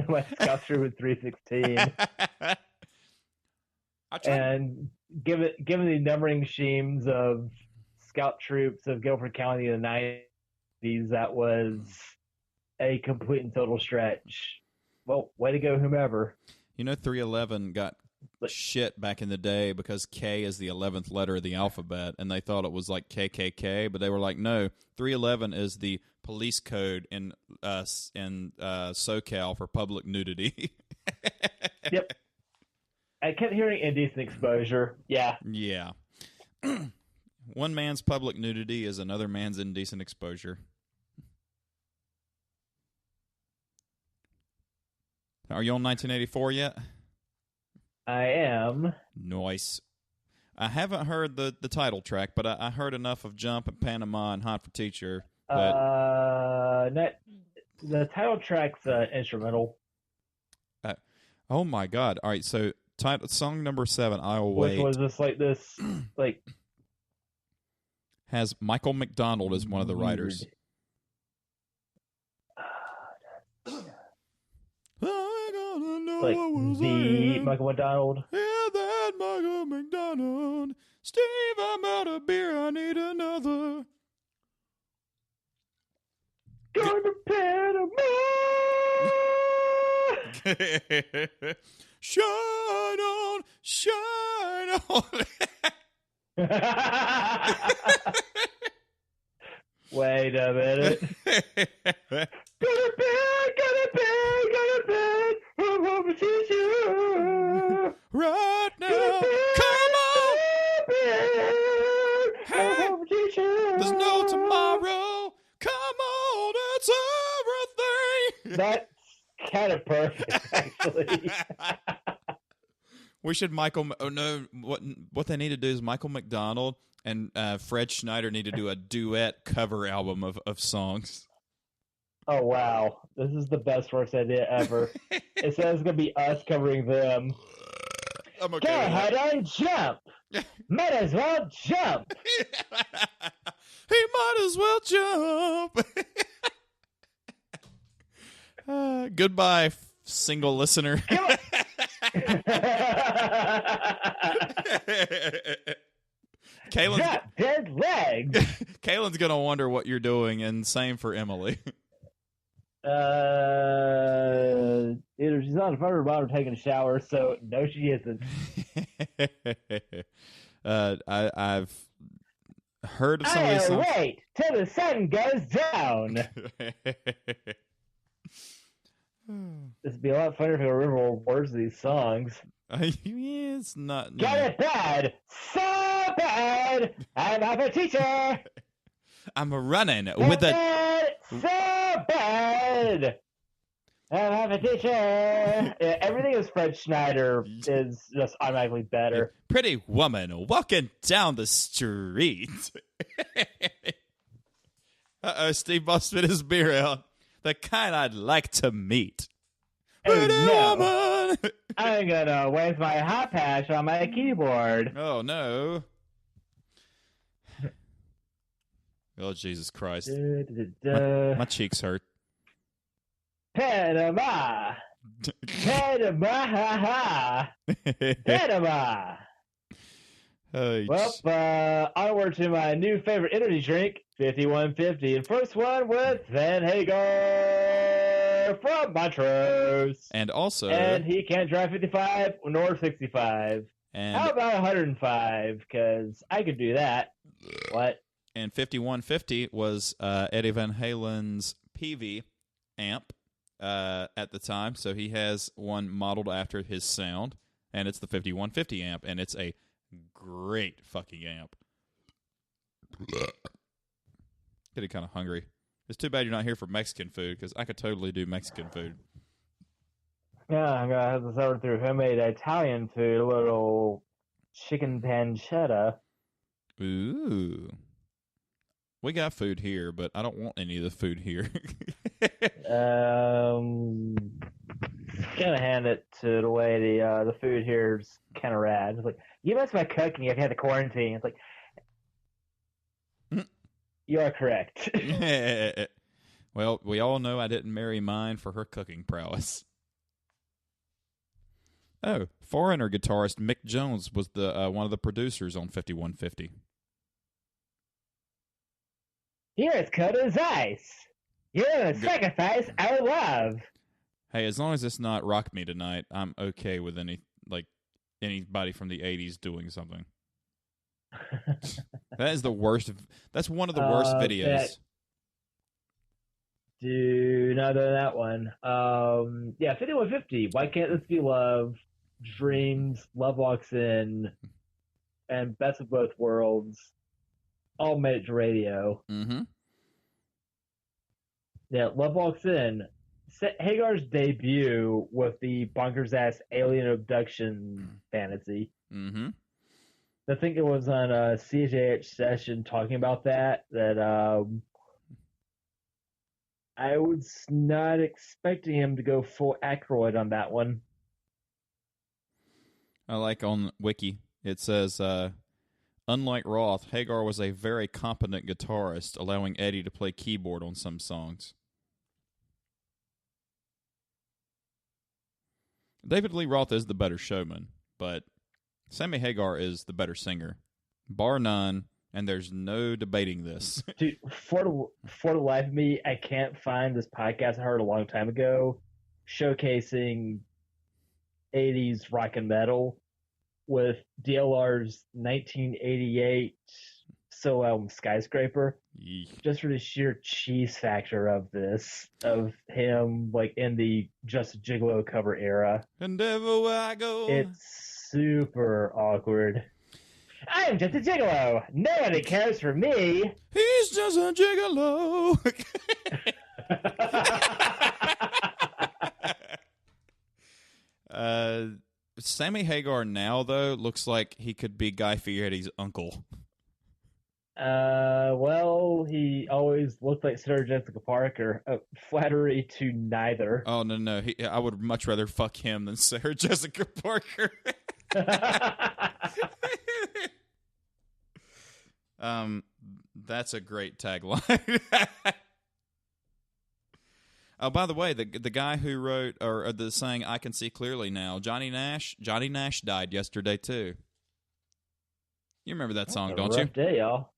My scout troop was 316. And given the numbering schemes of scout troops of Guilford County in the 90s, that was a complete and total stretch. Well, way to go, whomever. 311 got shit back in the day because K is the 11th letter of the alphabet, and they thought it was like KKK, but they were like, no, 311 is the police code in SoCal for public nudity. Yep. I kept hearing indecent exposure. Yeah. Yeah. One man's public nudity is another man's indecent exposure. Are you on 1984 yet? I am. Nice. I haven't heard the title track, but I heard enough of Jump and Panama and Hot for Teacher. The title track's instrumental. Oh my God! All right, so song number 7, "I'll Wait." Which was just like has Michael McDonald as one of the writers. Like the Michael McDonald. Yeah, that Michael McDonald. Steve, I'm out of beer. I need another. Going to Panama. Shine on, shine on. Wait a minute. Go to bed, go to bed, go to bed. I'm home to teacher. Right now. Come on. I'm home to teacher. There's no tomorrow. Come on, it's everything. That's kind of perfect, actually. We should what they need to do is Michael McDonald and Fred Schneider need to do a duet cover album of songs. Oh, wow. This is the best worst idea ever. It says it's going to be us covering them. I'm okay. Go ahead and jump. Might as well jump. He might as well jump. Goodbye, single listener. Drop dead legs. Kaylin's going to wonder what you're doing, and same for Emily. Either she's on the front or bottom taking a shower, so no, she isn't. I've heard of some of these songs. Wait till the sun goes down. This would be a lot funnier if I remember words of these songs. It's not. Get it bad, so bad. I'm not a teacher. I'm running so with a bad, so bad. I'm not a teacher. Yeah, everything is Fred Schneider is just automatically better. Pretty woman walking down the street. Steve Boss spit his beer out. The kind I'd like to meet. Pretty woman. I'm gonna waste my hot patch on my keyboard. Oh no. Oh Jesus Christ. My cheeks hurt. Panama. Panama. Panama. Well, onward to my new favorite energy drink, 5150. And first one with Van Hagar from Montrose. And also... And he can't drive 55 nor 65. And how about 105? Because I could do that. What? And 5150 was Eddie Van Halen's PV amp at the time. So he has one modeled after his sound. And it's the 5150 amp. And it's a great fucking amp. Getting kind of hungry. It's too bad you're not here for Mexican food, because I could totally do Mexican food. Yeah, I'm gonna have this over through homemade Italian food, a little chicken pancetta. Ooh. We got food here, but I don't want any of the food here. Gonna hand it to the way the food here is kind of rad. It's like, you messed my cooking. I've had the quarantine. It's like, you are correct. Well, we all know I didn't marry mine for her cooking prowess. Oh, Foreigner guitarist Mick Jones was the one of the producers on 5150. Here it's cold as ice. You're gonna sacrifice our love. Hey, as long as it's not Rock Me Tonight, I'm okay with anybody from the 80s doing something. That is the worst. That's one of the worst videos. Do not know that one. 5150. Why can't this be love? Dreams, Love Walks In, and Best of Both Worlds all made it to radio. Mm-hmm. Yeah, Love Walks In. Hagar's debut with the bonkers ass alien abduction fantasy. Mm-hmm. I think it was on a CJH session talking about that. I was not expecting him to go full Aykroyd on that one. I like on Wiki, it says, unlike Roth, Hagar was a very competent guitarist, allowing Eddie to play keyboard on some songs. David Lee Roth is the better showman, but Sammy Hagar is the better singer. Bar none, and there's no debating this. Dude, for the life of me, I can't find this podcast I heard a long time ago showcasing 80s rock and metal with DLR's 1988 solo album Skyscraper. Yeesh. Just for the sheer cheese factor of this, of him like in the Just a Gigolo cover era. And everywhere I go. It's super awkward. I'm just a gigolo. Nobody cares for me. He's just a gigolo. Sammy Hagar now, though, looks like he could be Guy Fieri's uncle. Well, he always looked like Sarah Jessica Parker. Flattery to neither. Oh, no. I would much rather fuck him than Sarah Jessica Parker. That's a great tagline. Oh, by the way, the guy who wrote or the saying "I Can See Clearly Now," Johnny Nash died yesterday too. You remember that song, don't you? Rough day, y'all.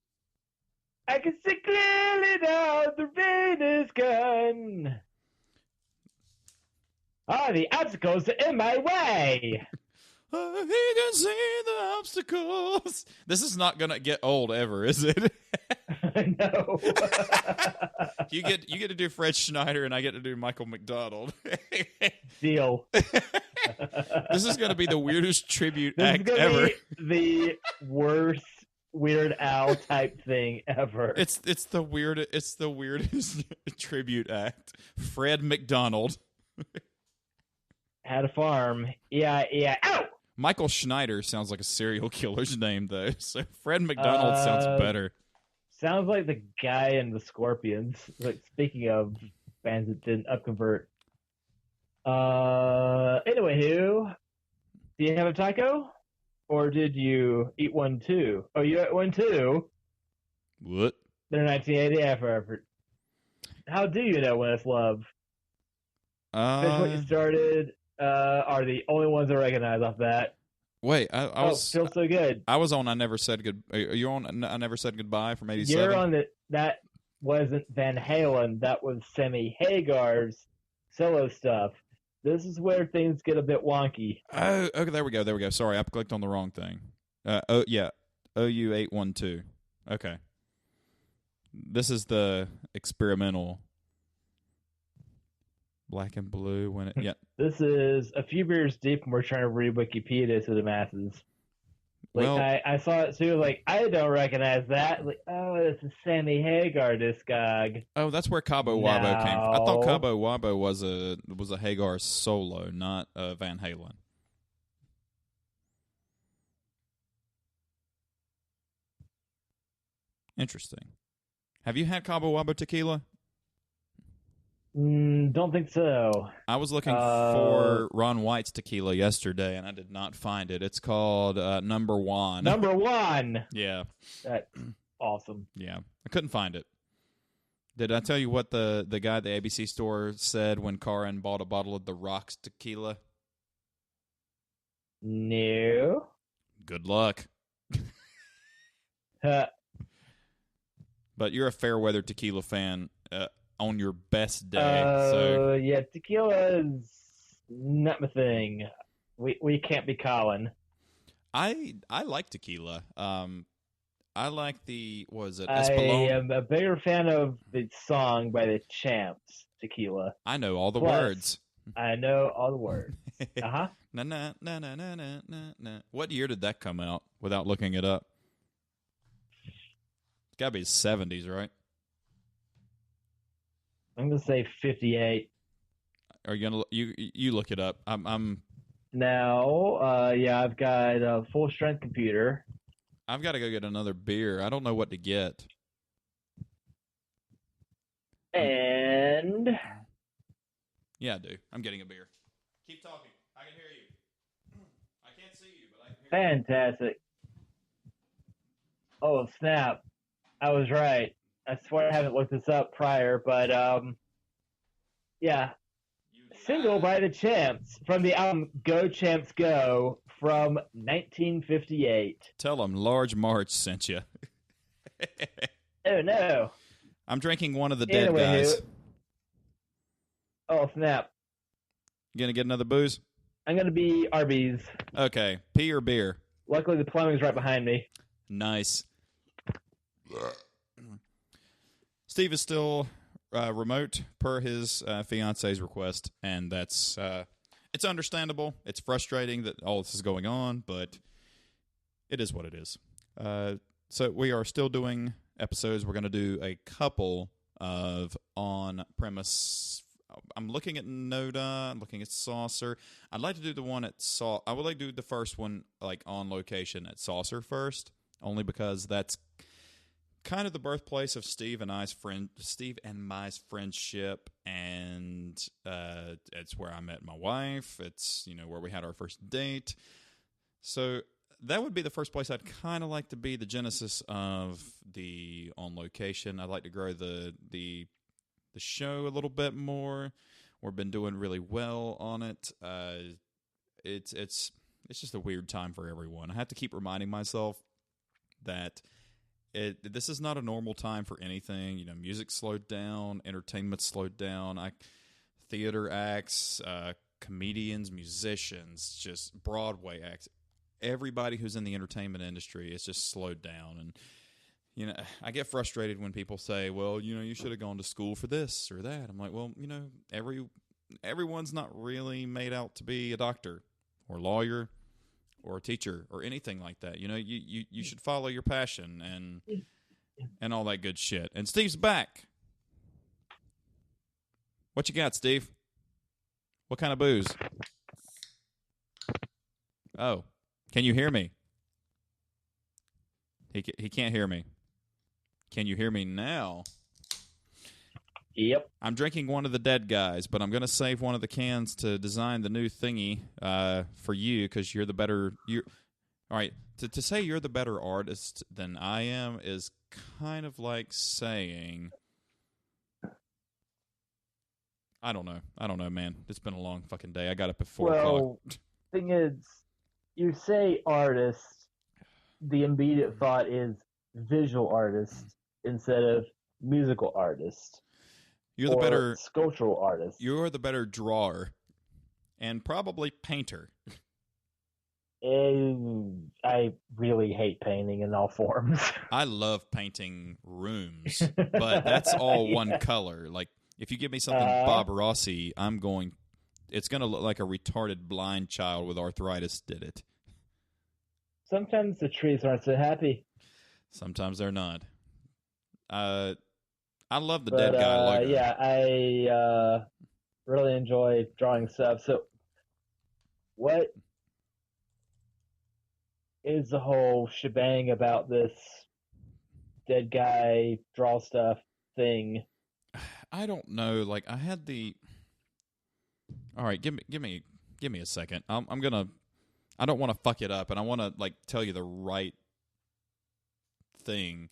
I can see clearly now. The rain is gone. All the obstacles are in my way. He can see the obstacles. This is not gonna get old ever, is it? No. You get to do Fred Schneider, and I get to do Michael McDonald. Deal. This is gonna be the weirdest tribute This act is gonna ever. Be the worst Weird Al type thing ever. It's the weirdest tribute act. Fred McDonald. Had a farm. Yeah. Ow! Michael Schneider sounds like a serial killer's name, though. So Fred McDonald sounds better. Sounds like the guy in the Scorpions. Like, speaking of bands that didn't upconvert. Anyway, do you have a taco? Or did you eat one too? Oh, you ate one too? What? They're 1980 effort. How do you know when it's love? Finish what you started are the only ones I recognize off that. Wait, I was feels so good. I was on I Never Said Good. Are you on I Never Said Goodbye from 87? You're on that wasn't Van Halen. That was Sammy Hagar's solo stuff. This is where things get a bit wonky. Oh, okay, there we go. Sorry, I clicked on the wrong thing. OU812. Okay. This is the experimental Black and Blue when it This is a few beers deep and we're trying to read Wikipedia to the masses. Like, well, I saw it too, like, I don't recognize that. Like, oh, this is Sammy Hagar discog. Oh, that's where Cabo Wabo came from. I thought Cabo Wabo was a Hagar solo, not Van Halen. Interesting. Have you had Cabo Wabo tequila? Don't think so. I was looking for Ron White's tequila yesterday, and I did not find it. It's called Number One. Number One! Yeah. That's awesome. Yeah. I couldn't find it. Did I tell you what the guy at the ABC store said when Karin bought a bottle of the Rocks tequila? No. Good luck. Huh. But you're a fair weather tequila fan on your best day. So Yeah, tequila is not my thing. We can't be Colin. I like tequila. I like the what is it I Espolón? am a bigger fan of the song by the Champs, Tequila. I know all the Plus, words. I know all the words. Uh-huh. Na na na na na na na na. What year did that come out? Without looking it up, it's got to be '70s, right? I'm gonna say 58. Are you gonna you look it up? I'm Now, yeah, I've got a full strength computer. I've got to go get another beer. I don't know what to get. And Yeah, I do. I'm getting a beer. Keep talking. I can hear you. I can't see you, but I can hear you. fantastic. Oh, snap. I was right. I swear I haven't looked this up prior, but yeah. Single by the Champs from the album Go Champs Go from 1958. Tell them Large March sent you. Oh, no. I'm drinking one of the dead Anyway, guys. oh, snap. You gonna get another booze? I'm going to be Arby's. Okay. Pee or beer? Luckily, the plumbing's right behind me. Nice. Steve is still remote per his fiance's request, and that's it's understandable. It's frustrating that all this is going on, but it is what it is. So we are still doing episodes. We're going to do a couple of on-premise. I'm looking at Noda. I'm looking at Saucer. I'd like to do the one at I would like to do the first one like on location at Saucer first, only because that's kind of the birthplace of Steve and my friendship, and it's where I met my wife. It's where we had our first date. So that would be the first place I'd kind of like to be the genesis of the on location. I'd like to grow the show a little bit more. We've been doing really well on it. It's just a weird time for everyone. I have to keep reminding myself that this is not a normal time for anything. Music slowed down, entertainment slowed down. Theater acts, comedians, musicians, just Broadway acts. Everybody who's in the entertainment industry is just slowed down. And I get frustrated when people say, well, you should have gone to school for this or that. I'm like, well, everyone's not really made out to be a doctor or lawyer or a teacher or anything like that. You should follow your passion and all that good shit. And Steve's back. What you got, Steve? What kind of booze? Oh, can you hear me? He can't hear me. Can you hear me now? Yep. I'm drinking one of the dead guys, but I'm going to save one of the cans to design the new thingy for you because you're the better. All right, to say you're the better artist than I am is kind of like saying, I don't know, man. It's been a long fucking day. I got up at 4 o'clock. Thing is, you say artist, the immediate thought is visual artist instead of musical artist. You're the better sculptural artist. You're the better drawer and probably painter. I really hate painting in all forms. I love painting rooms, but that's all one color. Like, if you give me something Bob Rossi, it's going to look like a retarded blind child with arthritis did it. Sometimes the trees aren't so happy. Sometimes they're not. I love the dead guy logo. Yeah, I really enjoy drawing stuff. So, what is the whole shebang about this dead guy draw stuff thing? I don't know. Like, I had the. All right, give me a second. I'm gonna. I don't want to fuck it up, and I want to tell you the right thing.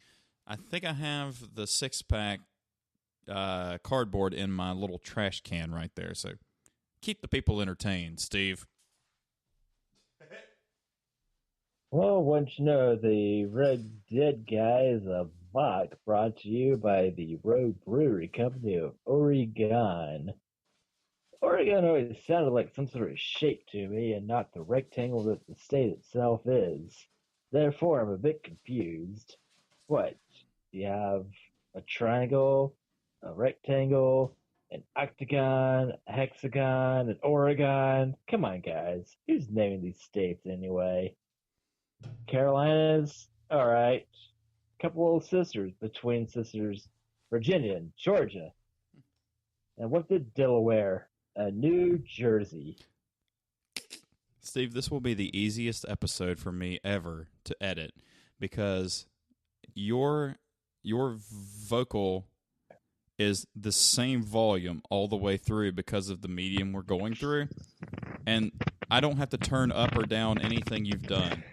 I think I have the 6-pack cardboard in my little trash can right there. So keep the people entertained, Steve. Well, once you know, the Red Dead guy is a mock brought to you by the Road Brewery Company of Oregon. Oregon always sounded like some sort of shape to me and not the rectangle that the state itself is. Therefore, I'm a bit confused. What? Do you have a triangle, a rectangle, an octagon, a hexagon, an Oregon? Come on, guys. Who's naming these states anyway? Carolinas? All right. Couple little sisters between sisters Virginia and Georgia. And what did Delaware? New Jersey. Steve, this will be the easiest episode for me ever to edit because your vocal is the same volume all the way through because of the medium we're going through, and I don't have to turn up or down anything you've done.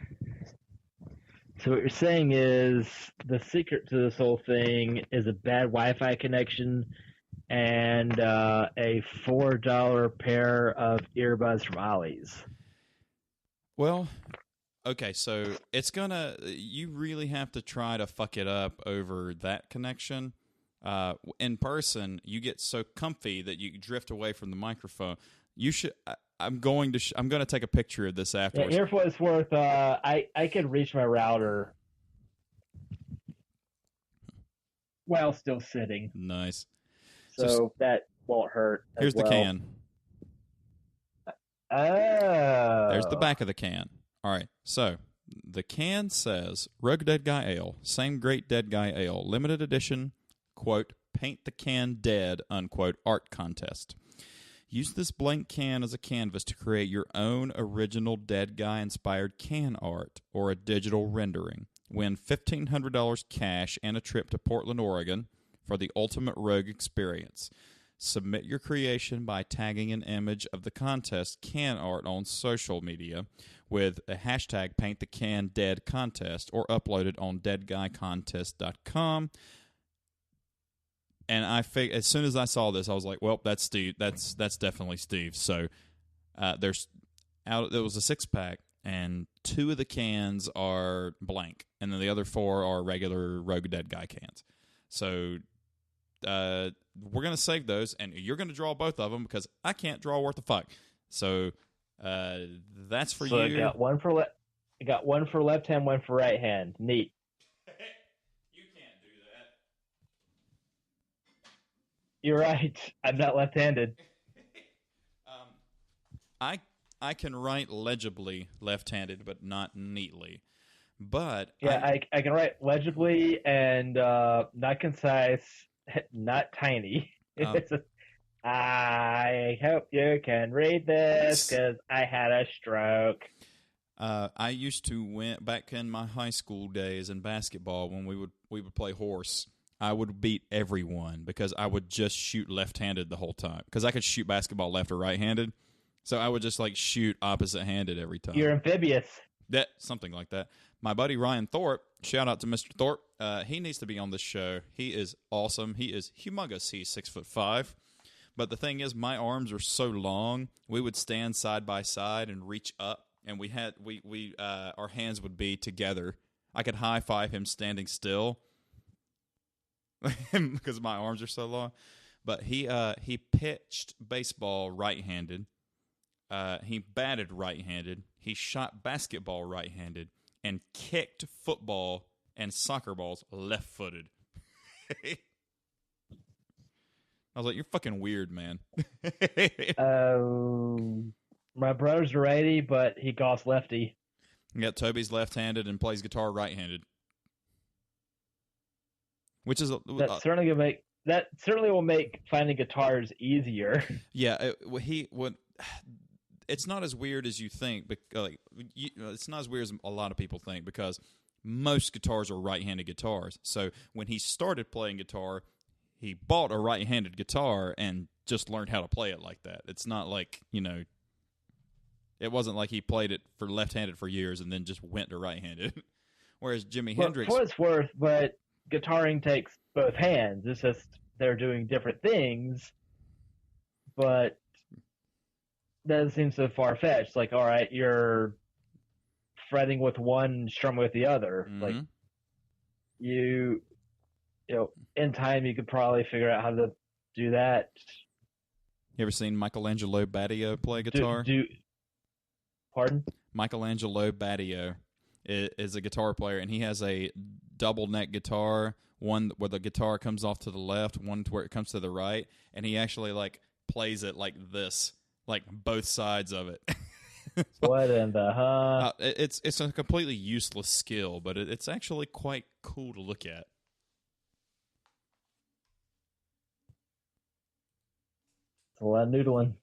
So what you're saying is the secret to this whole thing is a bad Wi-Fi connection and a $4 pair of earbuds from Ollie's. Well, okay, so you really have to try to fuck it up over that connection. In person, you get so comfy that you drift away from the microphone. You should. I'm going to take a picture of this afterwards. Yeah, here for what it's worth, I can reach my router while still sitting. Nice. So that won't hurt. Here's the can. Oh. There's the back of the can. All right. So the can says Rogue Dead Guy Ale, same great Dead Guy Ale, limited edition, quote, paint the can dead, unquote, art contest. Use this blank can as a canvas to create your own original Dead Guy-inspired can art or a digital rendering. Win $1,500 cash and a trip to Portland, Oregon for the ultimate Rogue experience. Submit your creation by tagging an image of the contest can art on social media with a hashtag PaintTheCanDeadContest or upload it on deadguycontest.com. And as soon as I saw this, I was like, "Well, that's Steve. That's definitely Steve." So there was a 6-pack, and 2 of the cans are blank, and then the other 4 are regular Rogue Dead Guy cans. So we're gonna save those, and you're gonna draw both of them because I can't draw worth a fuck. So that's for you. I got one for left hand, one for right hand. Neat. You're right. I'm not left-handed. I can write legibly left-handed, but not neatly. But yeah, I can write legibly and not concise, not tiny. I hope you can read this because I had a stroke. I used to win back in my high school days in basketball when we would play horse. I would beat everyone because I would just shoot left-handed the whole time because I could shoot basketball left or right-handed. So I would just like shoot opposite-handed every time. You're amphibious. Something like that. My buddy Ryan Thorpe, shout out to Mr. Thorpe. He needs to be on this show. He is awesome. He is humongous. He's 6'5". But the thing is, my arms are so long. We would stand side by side and reach up, and our hands would be together. I could high five him standing still. Because my arms are so long. But he pitched baseball right-handed. He batted right-handed. He shot basketball right-handed and kicked football and soccer balls left-footed. I was like, you're fucking weird, man. My brother's righty, but he golfs lefty. Yeah, Toby's left-handed and plays guitar right-handed. Which is that certainly will make finding guitars easier. Yeah, it's not as weird as you think. But it's not as weird as a lot of people think because most guitars are right-handed guitars. So when he started playing guitar, he bought a right-handed guitar and just learned how to play it like that. It's not like it wasn't like he played it for left-handed for years and then just went to right-handed. Whereas Jimi Hendrix, for what it's worth, but guitaring takes both hands. It's just they're doing different things, but that doesn't seem so far-fetched. Like, all right, you're fretting with one and strumming with the other. Like Mm-hmm. you, in time you could probably figure out how to do that. You ever seen Michelangelo Badio play guitar? Pardon? Michelangelo Badio is a guitar player, and he has a double neck guitar, one where the guitar comes off to the left, one where it comes to the right, and he actually like plays it like this, like both sides of it. What in the It's a completely useless skill, but it's actually quite cool to look at. It's a lot of noodling.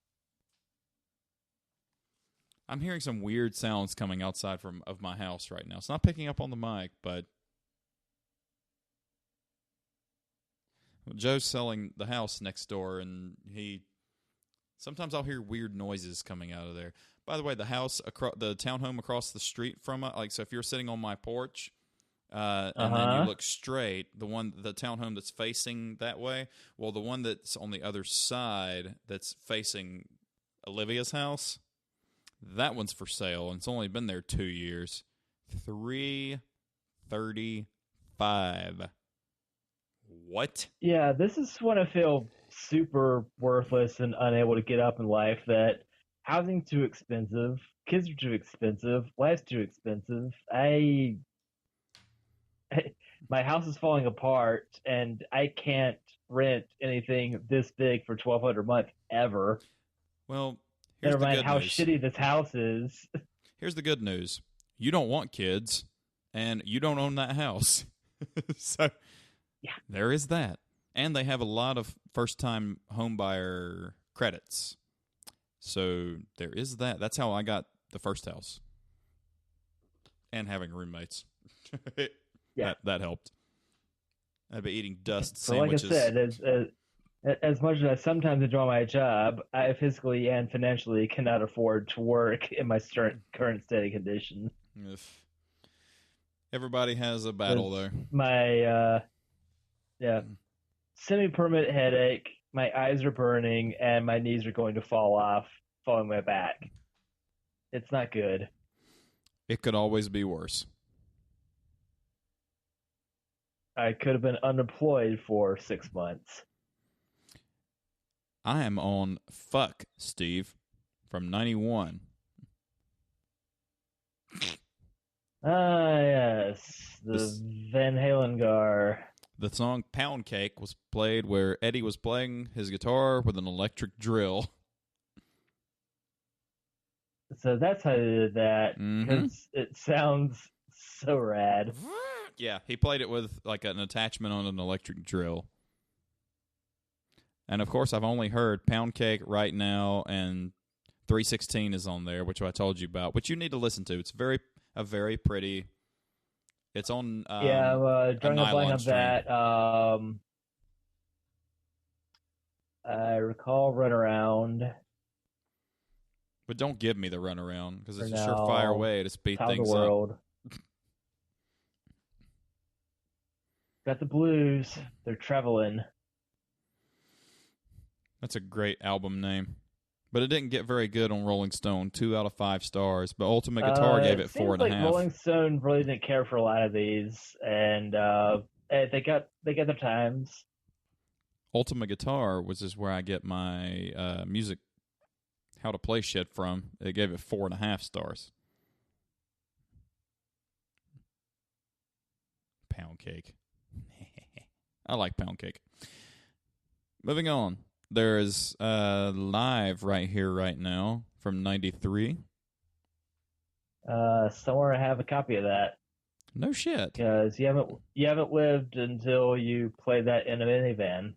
I'm hearing some weird sounds coming outside of my house right now. It's not picking up on the mic, but Joe's selling the house next door, and sometimes I'll hear weird noises coming out of there. By the way, the townhome across the street from it, like, so if you're sitting on my porch, and then you look straight, the townhome that's facing that way, well, the one that's on the other side that's facing Olivia's house, that one's for sale, and it's only been there 2 years. $335. What? Yeah, this is when I feel super worthless and unable to get up in life, that housing's too expensive, kids are too expensive, life's too expensive. My house is falling apart, and I can't rent anything this big for $1,200 a month ever. Well, here's never the mind good how news. shitty this house is. Here's the good news. You don't want kids, and you don't own that house. So, yeah, there is that. And they have a lot of first-time homebuyer credits. So, there is that. That's how I got the first house. And having roommates. Yeah. That helped. I'd be eating dust So sandwiches. like I said, as much as I sometimes enjoy my job, I physically and financially cannot afford to work in my current steady condition. If everybody has a battle, though. My semi-permanent headache, my eyes are burning, and my knees are going to fall off following my back. It's not good. It could always be worse. I could have been unemployed for 6 months. I am on Fuck Steve from 91. Ah, yes. The Van Halen gar. The song Pound Cake was played where Eddie was playing his guitar with an electric drill. So that's how they did that, because it sounds so rad. Yeah, he played it with like an attachment on an electric drill. And of course, I've only heard Pound Cake right now, and 316 is on there, which I told you about, which you need to listen to. It's a very pretty. It's on. Drawing a blank on that. I recall Runaround. But don't give me the runaround, because it's a No. surefire way to speed Top of things the up. world. Got the blues. They're traveling. That's a great album name. But it didn't get very good on Rolling Stone. 2 out of 5 stars. But Ultimate Guitar gave it 4.5. Rolling Stone really didn't care for a lot of these, and they got their times. Ultimate Guitar, which is where I get my music, how to play shit from. They gave it 4.5 stars. Pound Cake. I like Pound Cake. Moving on. There's Live right here, right now, from 93. Somewhere I have a copy of that. No shit. Because you haven't lived until you play that in a minivan.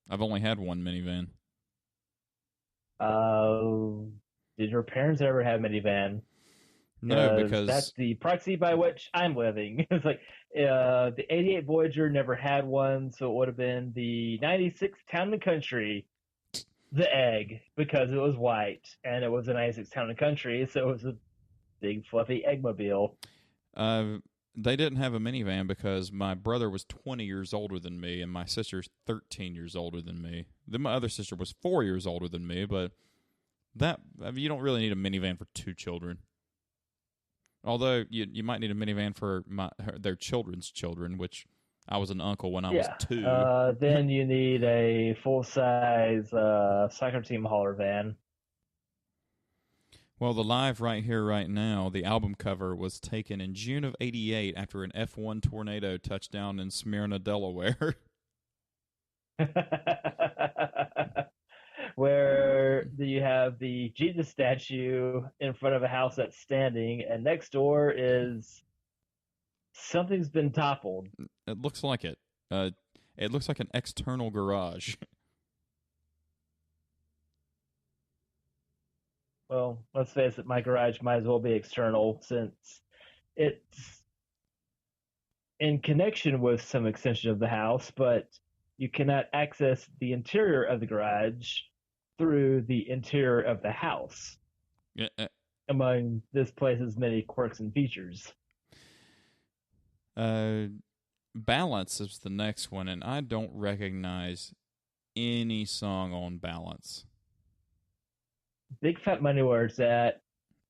I've only had one minivan. Did your parents ever have a minivan? No, because that's the proxy by which I'm living. It's like the 88 Voyager never had one, so it would have been the 96 Town and Country, the egg, because it was white, and it was a 96 Town and Country, so it was a big fluffy eggmobile. They didn't have a minivan because my brother was 20 years older than me, and my sister's 13 years older than me. Then my other sister was 4 years older than me, but you don't really need a minivan for 2 children. Although you might need a minivan for their children's children, which I was an uncle when I was 2. Then you need a full-size soccer team hauler van. Well, the live right here, right now, the album cover was taken in June of '88 after an F1 tornado touchdown in Smyrna, Delaware. Where you have the Jesus statue in front of a house that's standing, and next door is something's been toppled. It looks like it. It looks like an external garage. Well, let's face it, my garage might as well be external since it's in connection with some extension of the house, but you cannot access the interior of the garage through the interior of the house. Yeah, among this place's many quirks and features. Balance is the next one, and I don't recognize any song on Balance. Big Fat Money where it's at.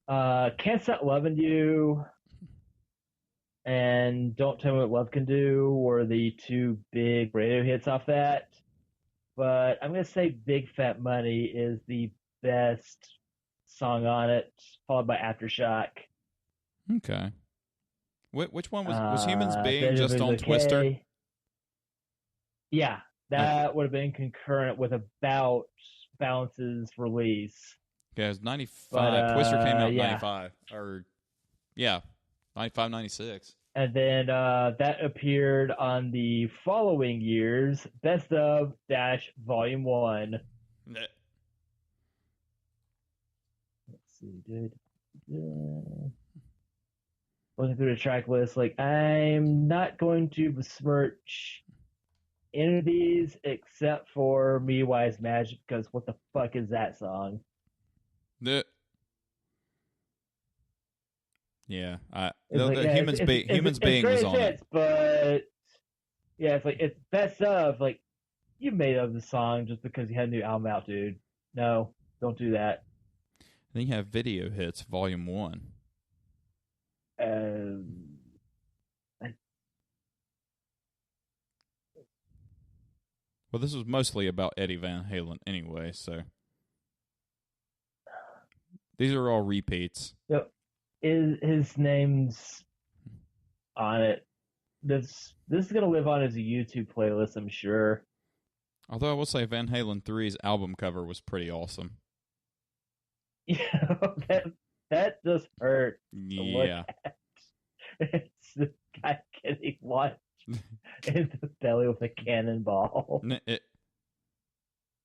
Can't Stop Loving You and Don't Tell Me What Love Can Do were the two big radio hits off that. But I'm going to say Big Fat Money is the best song on it, followed by Aftershock. Okay. Which one was Humans Being just on okay. Twister? Yeah, that would have been concurrent with about Balance's release. Yeah, it was 95. Twister came out in yeah. 95. 95, 96. And then that appeared on the following year's Best of - Volume 1. Nah. Let's see, dude. Looking through the track list, like, I'm not going to besmirch any of these except for Me Wise Magic, because what the fuck is that song? Yeah, Humans Being was on it. But yeah, it's like it's best of, like, you made up the song just because you had a new album out, dude. No, don't do that. Then you have Video Hits Volume 1. Well, this was mostly about Eddie Van Halen anyway, so these are all repeats. Yep. His name's on it. This is gonna live on as a YouTube playlist, I'm sure. Although I will say Van Halen 3's album cover was pretty awesome. Yeah, that just hurt. Yeah. It's the guy getting launched in the belly with a cannonball.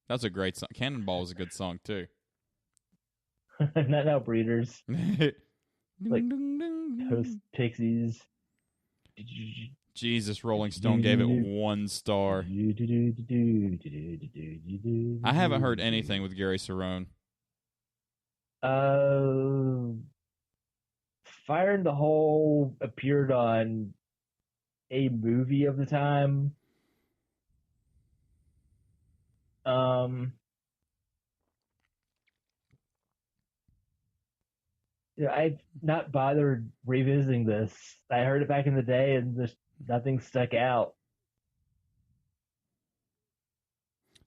That's a great song. Cannonball is a good song too. Not now, Breeders. Like Toast Pixies. Jesus, Rolling Stone gave it 1 star. I haven't heard anything with Gary Cerrone. Fire in the Hole appeared on a movie of the time. Yeah, I've not bothered revisiting this. I heard it back in the day, and just nothing stuck out.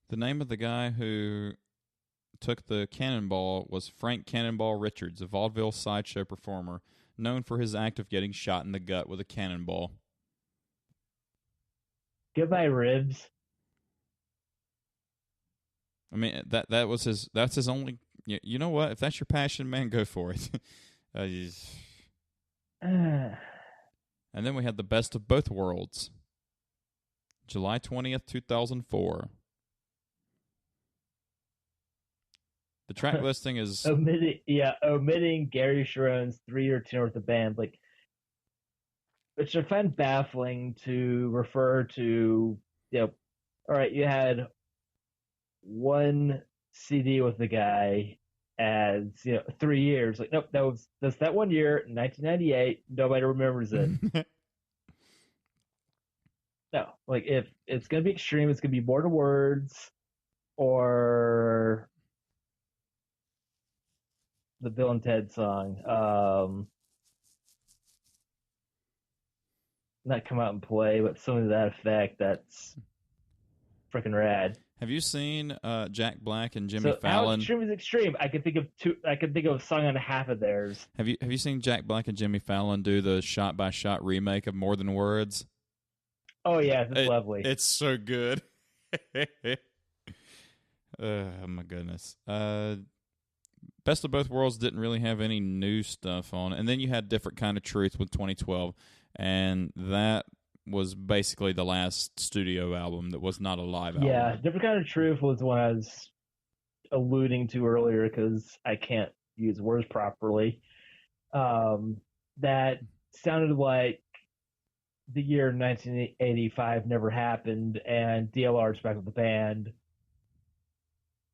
The name of the guy who took the cannonball was Frank Cannonball Richards, a vaudeville sideshow performer known for his act of getting shot in the gut with a cannonball. Goodbye, ribs. I mean, that was his. That's his only. You know what? If that's your passion, man, go for it. And then we had the Best of Both Worlds, July 20th, 2004. The track listing is omitting Gary Sharon's 3-year tenure with the band, like, which I find baffling to refer to. All right, you had one CD with the guy as 3 years. Like, nope, that's that 1 year, 1998. Nobody remembers it. No, like, if it's gonna be extreme, it's gonna be more to words, or the Bill and Ted song. not come out and play, but something to that effect. That's freaking rad. Have you seen Jack Black and Jimmy So how Fallon? extreme is extreme? I can think of two. I can think of a song and a half of theirs. Have you seen Jack Black and Jimmy Fallon do the shot by shot remake of More Than Words? Oh yeah, it's lovely. It's so good. Oh my goodness. Best of Both Worlds didn't really have any new stuff on it. And then you had Different Kind of Truth with 2012, and that was basically the last studio album that was not a live album. Yeah, Different Kind of Truth was the one I was alluding to earlier because I can't use words properly. That sounded like the year 1985 never happened, and DLR's back with the band,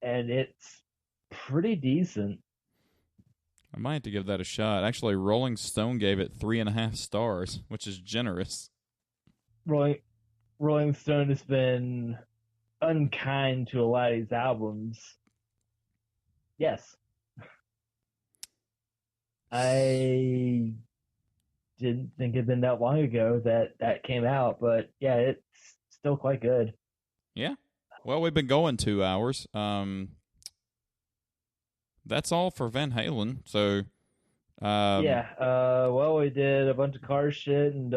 and it's pretty decent. I might have to give that a shot. Actually, Rolling Stone gave it 3.5 stars, which is generous. Rolling Stone has been unkind to a lot of these albums. Yes. I didn't think it'd been that long ago that came out, but yeah, it's still quite good. Yeah. Well, we've been going 2 hours. That's all for Van Halen. So, well, we did a bunch of car shit, and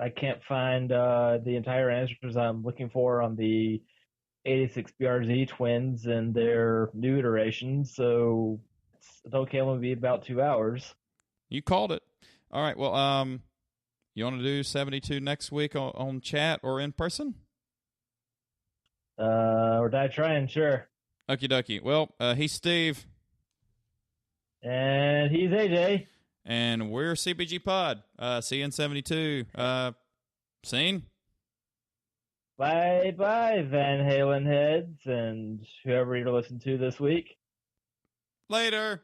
I can't find the entire answers I'm looking for on the 86 BRZ twins and their new iterations, so it's okay. I'm going to be about 2 hours. You called it. All right. Well, you want to do 72 next week on chat or in person? Or die trying, sure. Okie dokie. Well, he's Steve. And he's AJ. And we're CBG Pod. See you in 72. Scene? Bye-bye, Van Halen heads, and whoever you're listening to this week. Later.